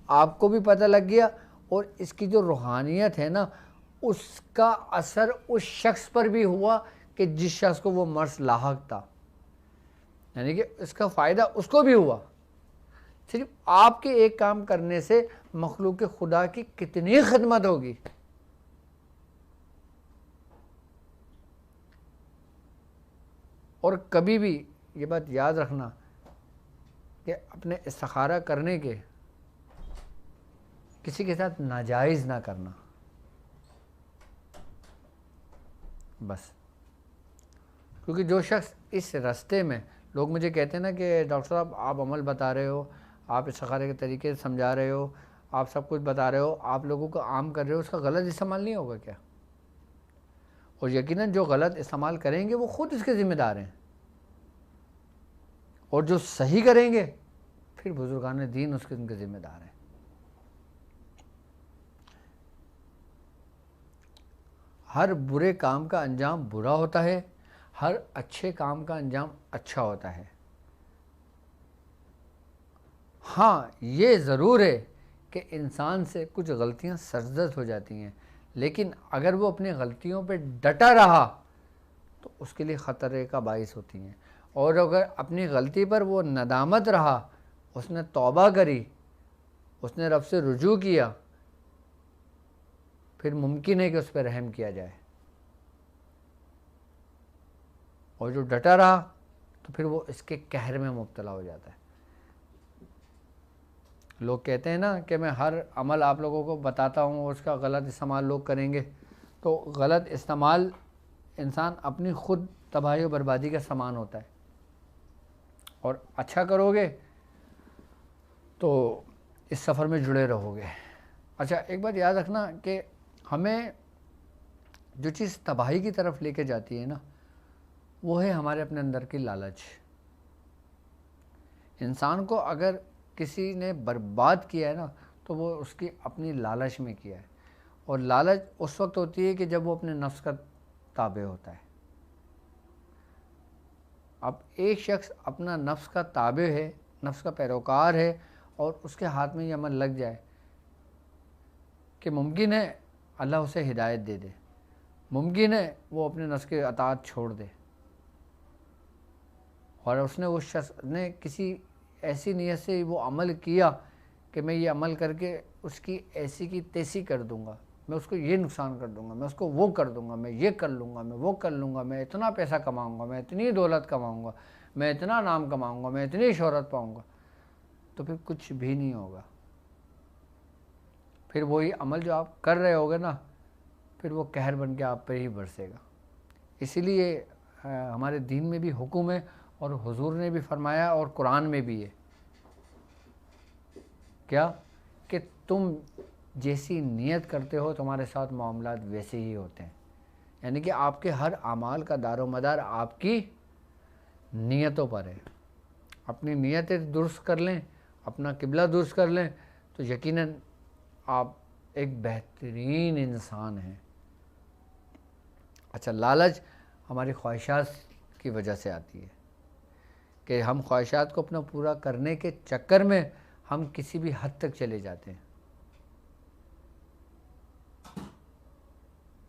आपको भी पता लग गया, और इसकी जो रूहानियत है ना, उसका असर उस शख्स पर भी हुआ कि जिस शख्स को वो मर्ज लाहक था, यानी कि इसका फ़ायदा उसको भी हुआ। सिर्फ आपके एक काम करने से मखलूक खुदा की कितनी खिदमत होगी। और कभी भी ये बात याद रखना कि अपने इस्तिखारा करने के किसी के साथ नाजायज़ ना करना, बस। क्योंकि जो शख्स इस रास्ते में, लोग मुझे कहते हैं ना कि डॉक्टर साहब आप अमल बता रहे हो, आप इस्तिखारे के तरीके से समझा रहे हो, आप सब कुछ बता रहे हो, आप लोगों को आम कर रहे हो, उसका गलत इस्तेमाल नहीं होगा क्या? और यकीनन जो गलत इस्तेमाल करेंगे वो ख़ुद इसके ज़िम्मेदार हैं, और जो सही करेंगे फिर बुजुर्गान दीन उसके उनके ज़िम्मेदार हैं। हर बुरे काम का अंजाम बुरा होता है, हर अच्छे काम का अंजाम अच्छा होता है। हाँ, ये ज़रूर है कि इंसान से कुछ गलतियाँ सरजद हो जाती हैं, लेकिन अगर वो अपनी गलतियों पे डटा रहा तो उसके लिए ख़तरे का बाइस होती हैं। और अगर अपनी गलती पर वो नदामत रहा, उसने तौबा करी, उसने रब से रुजू किया, फिर मुमकिन है कि उस पर रहम किया जाए। और जो डटा रहा तो फिर वो इसके कहर में मुब्तला हो जाता है। लोग कहते हैं ना कि मैं हर अमल आप लोगों को बताता हूँ, उसका गलत इस्तेमाल लोग करेंगे, तो गलत इस्तेमाल इंसान अपनी ख़ुद तबाही और बर्बादी का समान होता है। और अच्छा करोगे तो इस सफ़र में जुड़े रहोगे। अच्छा, एक बात याद रखना कि हमें जो चीज़ तबाही की तरफ लेके जाती है ना, वो है हमारे अपने अंदर की लालच। इंसान को अगर किसी ने बर्बाद किया है ना, तो वो उसकी अपनी लालच में किया है। और लालच उस वक्त होती है कि जब वो अपने नफ्स का ताबे होता है। अब एक शख्स अपना नफ्स का ताबे है, नफ्स का पैरोकार है, और उसके हाथ में ये अमल लग जाए कि मुमकिन है अल्लाह उसे हिदायत दे दे, मुमकिन है वो अपने नफ्स के अताअत छोड़ दे, और उसने उस शख्स ने किसी ऐसी नीयत से वो अमल किया कि मैं ये अमल करके उसकी ऐसी की तैसी कर दूंगा, मैं उसको ये नुकसान कर दूंगा, मैं उसको वो कर दूंगा, मैं ये कर लूँगा, मैं वो कर लूँगा, मैं इतना पैसा कमाऊँगा, मैं इतनी दौलत कमाऊँगा, मैं इतना नाम कमाऊँगा, मैं इतनी शोहरत पाऊँगा, तो फिर कुछ भी नहीं होगा। फिर वही अमल जो आप कर रहे होगे ना, फिर वो कहर बन के आप पर ही बरसेगा। इसीलिए हमारे दीन में भी हुक्म है, और हुजूर ने भी फरमाया और कुरान में भी है क्या, कि तुम जैसी नीयत करते हो तुम्हारे साथ मामलात वैसे ही होते हैं। यानी कि आपके हर अमाल का दारोमदार आपकी नीयतों पर है। अपनी नीयतें दुरुस्त कर लें, अपना किबला दुरुस्त कर लें, तो यकीनन आप एक बेहतरीन इंसान हैं। अच्छा, लालच हमारी ख्वाहिशात की वजह से आती है कि हम ख्वाहिशात को अपना पूरा करने के चक्कर में हम किसी भी हद तक चले जाते हैं।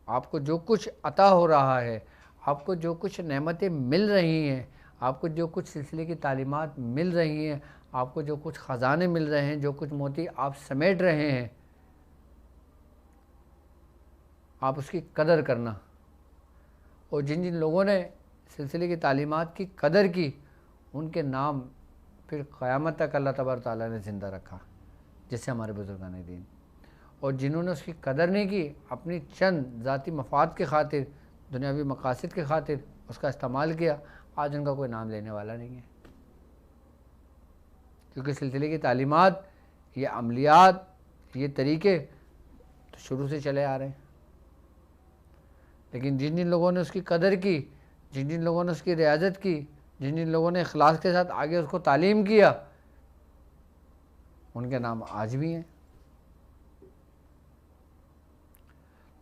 आपको जो कुछ अता हो रहा है, आपको जो कुछ नेमतें मिल रही हैं, आपको जो कुछ सिलसिले की तालीमात मिल रही हैं, आपको जो कुछ ख़जाने मिल रहे हैं, जो कुछ मोती आप समेट रहे हैं, आप उसकी कदर करना। और जिन जिन लोगों ने सिलसिले की तालीमात की कदर की, उनके नाम फिर क़यामत तक अल्लाह तबारक तआला ने ज़िंदा रखा, जिससे हमारे बुजुर्गान दीन। और जिन्होंने उसकी कदर नहीं की, अपनी चंद ज़ाती मफाद के खातिर, दुनियावी मकासद के खातिर उसका इस्तेमाल किया, आज उनका कोई नाम लेने वाला नहीं है। क्योंकि सिलसिले की तालीमात, ये अमलियात, ये तरीके तो शुरू से चले आ रहे हैं। लेकिन जिन जिन लोगों ने उसकी कदर की, जिन जिन लोगों ने उसकी रियाजत की, जिन जिन लोगों ने इखलास के साथ आगे उसको तालीम किया, उनके नाम आज भी हैं।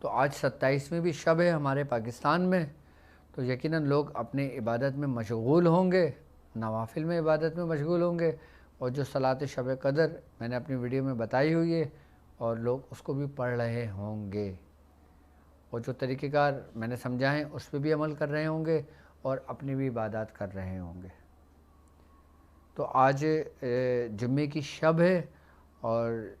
तो आज 27वीं भी शब है हमारे पाकिस्तान में, तो यकीनन लोग अपने इबादत में मशगूल होंगे, नवाफिल में इबादत में मशगूल होंगे। और जो सलात शब कदर मैंने अपनी वीडियो में बताई हुई है, और लोग उसको भी पढ़ रहे होंगे, और जो तरीक़ेकार मैंने समझाएं उस पर भी अमल कर रहे होंगे, और अपनी भी इबादत कर रहे होंगे। तो आज जुम्मे की शब है और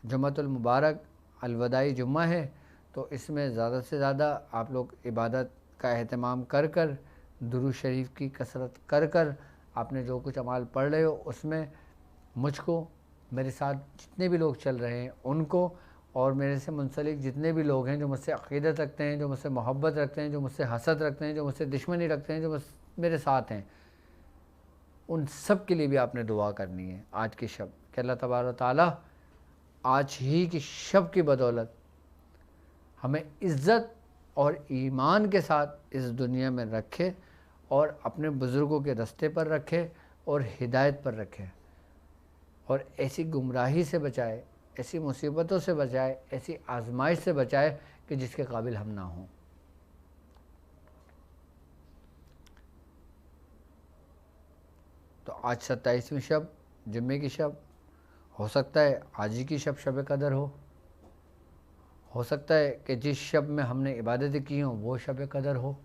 जुम्मतुल मुबारक अलवदाई जुम्मा है, तो इसमें ज़्यादा से ज़्यादा आप लोग इबादत का अहतमाम कर कर, दुरूद शरीफ की कसरत कर कर, आपने जो कुछ अमाल पढ़ रहे हो उसमें मुझको, मेरे साथ जितने भी लोग चल रहे हैं उनको, और मेरे से मुंसलिक जितने भी लोग हैं, जो मुझसे अक़ीदत रखते हैं, जो मुझसे मोहब्बत रखते हैं, जो मुझसे हसद रखते हैं, जो मुझसे दुश्मनी रखते हैं, जो मेरे साथ हैं, उन सब के लिए भी आपने दुआ करनी है आज की शब, कि अल्लाह तबारक ताला आज ही की शब की बदौलत हमें इज़्ज़त और ईमान के साथ इस दुनिया में रखे, और अपने बुज़ुर्गों के रास्ते पर रखे, और हिदायत पर रखे, और ऐसी गुमराही से बचाए, ऐसी मुसीबतों से बचाए, ऐसी आजमाइश से बचाए कि जिसके काबिल हम ना हों। तो आज 27वीं शब, जुम्मे की शब, हो सकता है आज ही की शब शब कदर हो सकता है कि जिस शब में हमने इबादतें की हों वो शब कदर हो।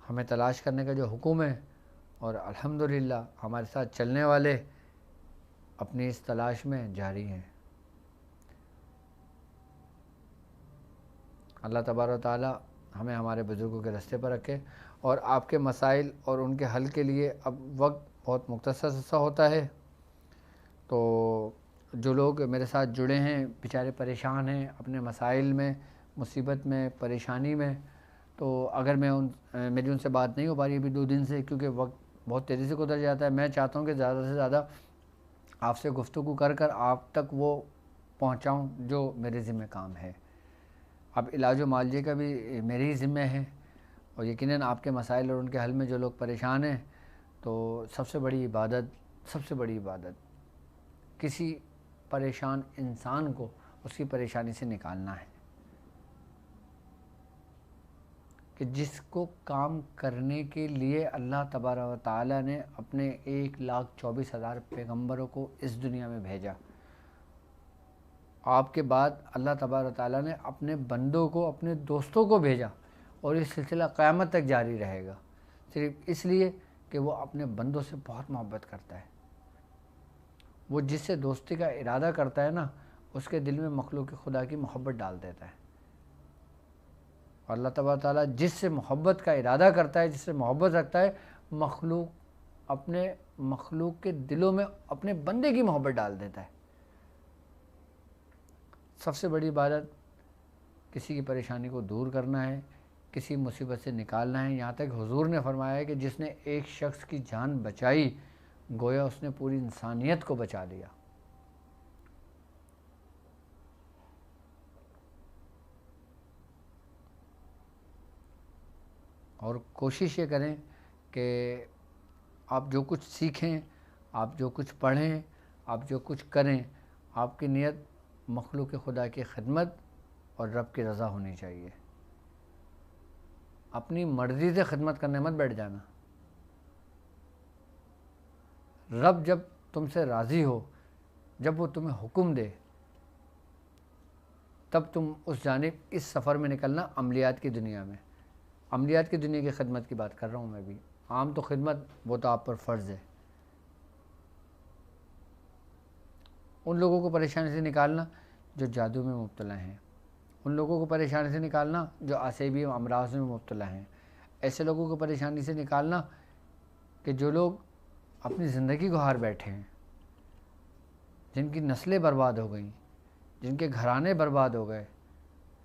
हमें तलाश करने का जो हुक्म है, और अल्हम्दुलिल्लाह हमारे साथ चलने वाले अपनी इस तलाश में जारी हैं। अल्लाह तबारक ताला हमें हमारे बुज़ुर्गों के रास्ते पर रखे। और आपके मसाइल और उनके हल के लिए अब वक्त बहुत मुख्तसर सा होता है, तो जो लोग मेरे साथ जुड़े हैं बेचारे परेशान हैं अपने मसाइल में, मुसीबत में, परेशानी में, तो अगर मेरी उनसे बात नहीं हो पा रही अभी 2 दिन से, क्योंकि वक्त बहुत तेज़ी से गुजर जाता है। मैं चाहता हूँ कि ज़्यादा से ज़्यादा आपसे गुफ्तगू कर कर आप तक वो पहुँचाऊँ जो मेरे ज़िम्मे काम है। अब इलाज व मालजे का भी मेरे ही ज़िम्मे है, और यकीनन आपके मसाइल और उनके हल में जो लोग परेशान हैं, तो सबसे बड़ी इबादत किसी परेशान इंसान को उसकी परेशानी से निकालना है, कि जिसको काम करने के लिए अल्लाह तबारक व तआला ने अपने 1,24,000 पैगम्बरों को इस दुनिया में भेजा। आपके बाद अल्लाह तबारक व तआला ने अपने बंदों को, अपने दोस्तों को भेजा, और ये सिलसिला क़यामत तक जारी रहेगा, सिर्फ़ इसलिए कि वो अपने बंदों से बहुत मोहब्बत करता है। वो जिससे दोस्ती का इरादा करता है ना, उसके दिल में मखलूक खुदा की मोहब्बत डाल देता है। और अल्लाह तबारक ताला जिससे मोहब्बत का इरादा करता है, जिससे मोहब्बत रखता है, अपने मखलूक के दिलों में अपने बंदे की मोहब्बत डाल देता है। सबसे बड़ी इबादत किसी की परेशानी को दूर करना है, किसी मुसीबत से निकालना है। यहाँ तक हुजूर ने फरमाया है कि जिसने एक शख्स की जान बचाई गोया उसने पूरी इंसानियत को बचा लिया। और कोशिश ये करें कि आप जो कुछ सीखें, आप जो कुछ पढ़ें, आप जो कुछ करें, आपकी नीयत मखलूक खुदा की खिदमत और रब की रज़ा होनी चाहिए। अपनी मर्ज़ी से खिदमत करने मत बैठ जाना। रब जब तुमसे राज़ी हो, जब वो तुम्हें हुक्म दे, तब तुम उस जानिब इस सफ़र में निकलना। अमलियात की दुनिया में, अमलियात की दुनिया की खिदमत की बात कर रहा हूँ मैं भी। आम तो खिदमत वो तो आप पर फ़र्ज़ है। उन लोगों को परेशानी से निकालना जो जादू में मुब्तला हैं, उन लोगों को परेशानी से निकालना जो आसेबी अमराज में मुब्तला हैं, ऐसे लोगों को परेशानी से निकालना कि जो लोग अपनी ज़िंदगी को हार बैठे हैं, जिनकी नस्लें बर्बाद हो गई, जिनके घराने बर्बाद हो गए,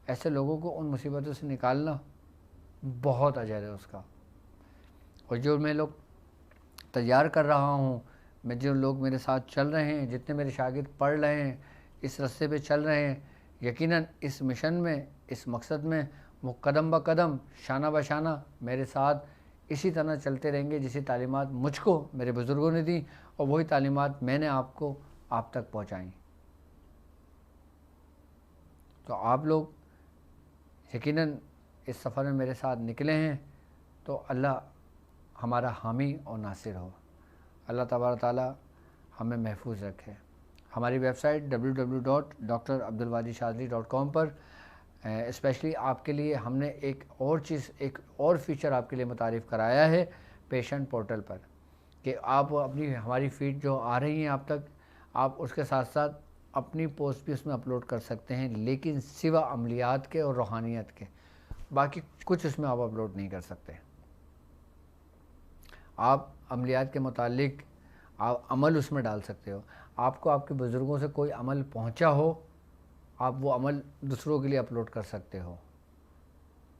ऐसे लोगों को उन मुसीबतों से निकालना बहुत अजर है उसका। और जो मैं लोग तैयार कर रहा हूँ, मैं जो लोग मेरे साथ चल रहे हैं, जितने मेरे शागिर्द पढ़ रहे हैं, इस रास्ते पे चल रहे हैं, यकीनन इस मिशन में, इस मकसद में वो कदम ब कदम, शाना ब शाना मेरे साथ इसी तरह चलते रहेंगे जैसी तालीमात मुझको मेरे बुज़ुर्गों ने दी और वही तालीमात मैंने आपको आप तक पहुँचाई। तो आप लोग यकीनन इस सफ़र में मेरे साथ निकले हैं तो अल्लाह हमारा हामी और नासिर हो। अल्लाह तबारक ताला हमें महफूज रखे। हमारी वेबसाइट www.drabdulwadiशाज़ली.com पर स्पेशली आपके लिए हमने एक और फीचर आपके लिए मुतारिफ़ कराया है पेशेंट पोर्टल पर, कि आप अपनी हमारी फ़ीड जो आ रही हैं आप तक, आप उसके साथ साथ अपनी पोस्ट भी उसमें अपलोड कर सकते हैं, लेकिन सिवा अमलियात के और रूहानियत के बाकी कुछ उसमें आप अपलोड नहीं कर सकते। आप अमलियात के मुतालिक आप अमल उसमें डाल सकते हो। आपको आपके बुज़ुर्गों से कोई अमल पहुंचा हो, आप वो अमल दूसरों के लिए अपलोड कर सकते हो।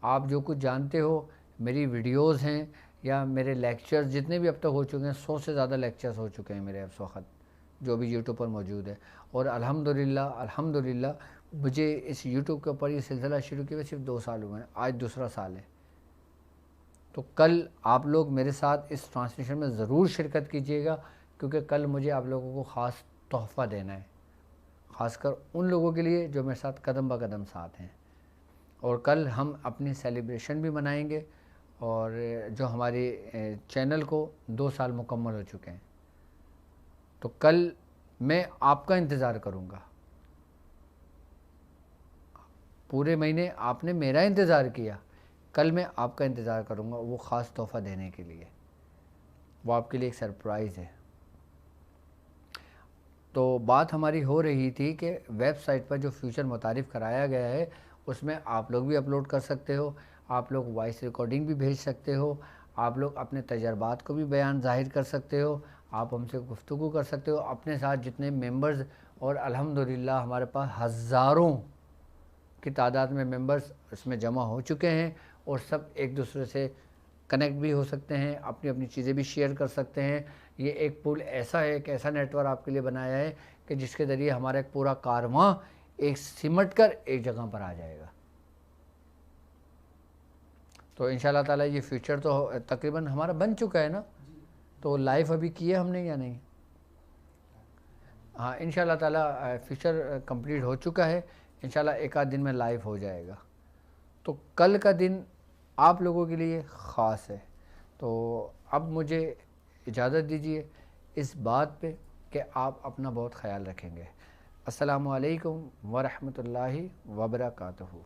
आप जो कुछ जानते हो, मेरी वीडियोस हैं या मेरे लेक्चर्स जितने भी अब तक हो चुके हैं, 100 से ज़्यादा लेक्चर्स हो चुके हैं मेरे इस वक्त जो भी यूट्यूब पर मौजूद है। और अल्हम्दुलिल्लाह मुझे इस यूट्यूब के ऊपर ये सिलसिला शुरू किए हुए सिर्फ 2 साल हुए हैं, आज दूसरा साल है। तो कल आप लोग मेरे साथ इस ट्रांसमिशन में ज़रूर शिरकत कीजिएगा, क्योंकि कल मुझे आप लोगों को ख़ास तोहफ़ा देना है, ख़ासकर उन लोगों के लिए जो मेरे साथ कदम ब कदम साथ हैं। और कल हम अपनी सेलिब्रेशन भी मनाएंगे, और जो हमारे चैनल को 2 साल मुकम्मल हो चुके हैं। तो कल मैं आपका इंतज़ार करूँगा। पूरे महीने आपने मेरा इंतज़ार किया, कल मैं आपका इंतज़ार करूँगा वो ख़ास तोहफ़ा देने के लिए। वो आपके लिए एक सरप्राइज़ है। तो बात हमारी हो रही थी कि वेबसाइट पर जो फीचर मुतारिफ़ कराया गया है उसमें आप लोग भी अपलोड कर सकते हो, आप लोग वॉइस रिकॉर्डिंग भी भेज सकते हो, आप लोग अपने तजर्बात को भी बयान ज़ाहिर कर सकते हो, आप हमसे गुफ्तगू कर सकते हो अपने साथ जितने मेंबर्स। और अल्हम्दुलिल्लाह हमारे पास हज़ारों की तादाद में मेंबर्स इसमें जमा हो चुके हैं, और सब एक दूसरे से कनेक्ट भी हो सकते हैं, अपनी अपनी चीज़ें भी शेयर कर सकते हैं। ये एक पुल ऐसा है, एक ऐसा नेटवर्क आपके लिए बनाया है कि जिसके ज़रिए हमारा एक पूरा कारवां एक सिमट कर एक जगह पर आ जाएगा। तो इंशाल्लाह ताला ये फ्यूचर तो तकरीबन हमारा बन चुका है ना, तो लाइव अभी किए हमने या नहीं? हाँ, इंशाल्लाह ताला फ्यूचर कंप्लीट हो चुका है, इंशाल्लाह एक आध दिन में लाइव हो जाएगा। तो कल का दिन आप लोगों के लिए ख़ास है। तो अब मुझे इजाज़त दीजिए इस बात पे कि आप अपना बहुत ख़याल रखेंगे। अस्सलामु अलैकुम व रहमतुल्लाहि व बरकातहू।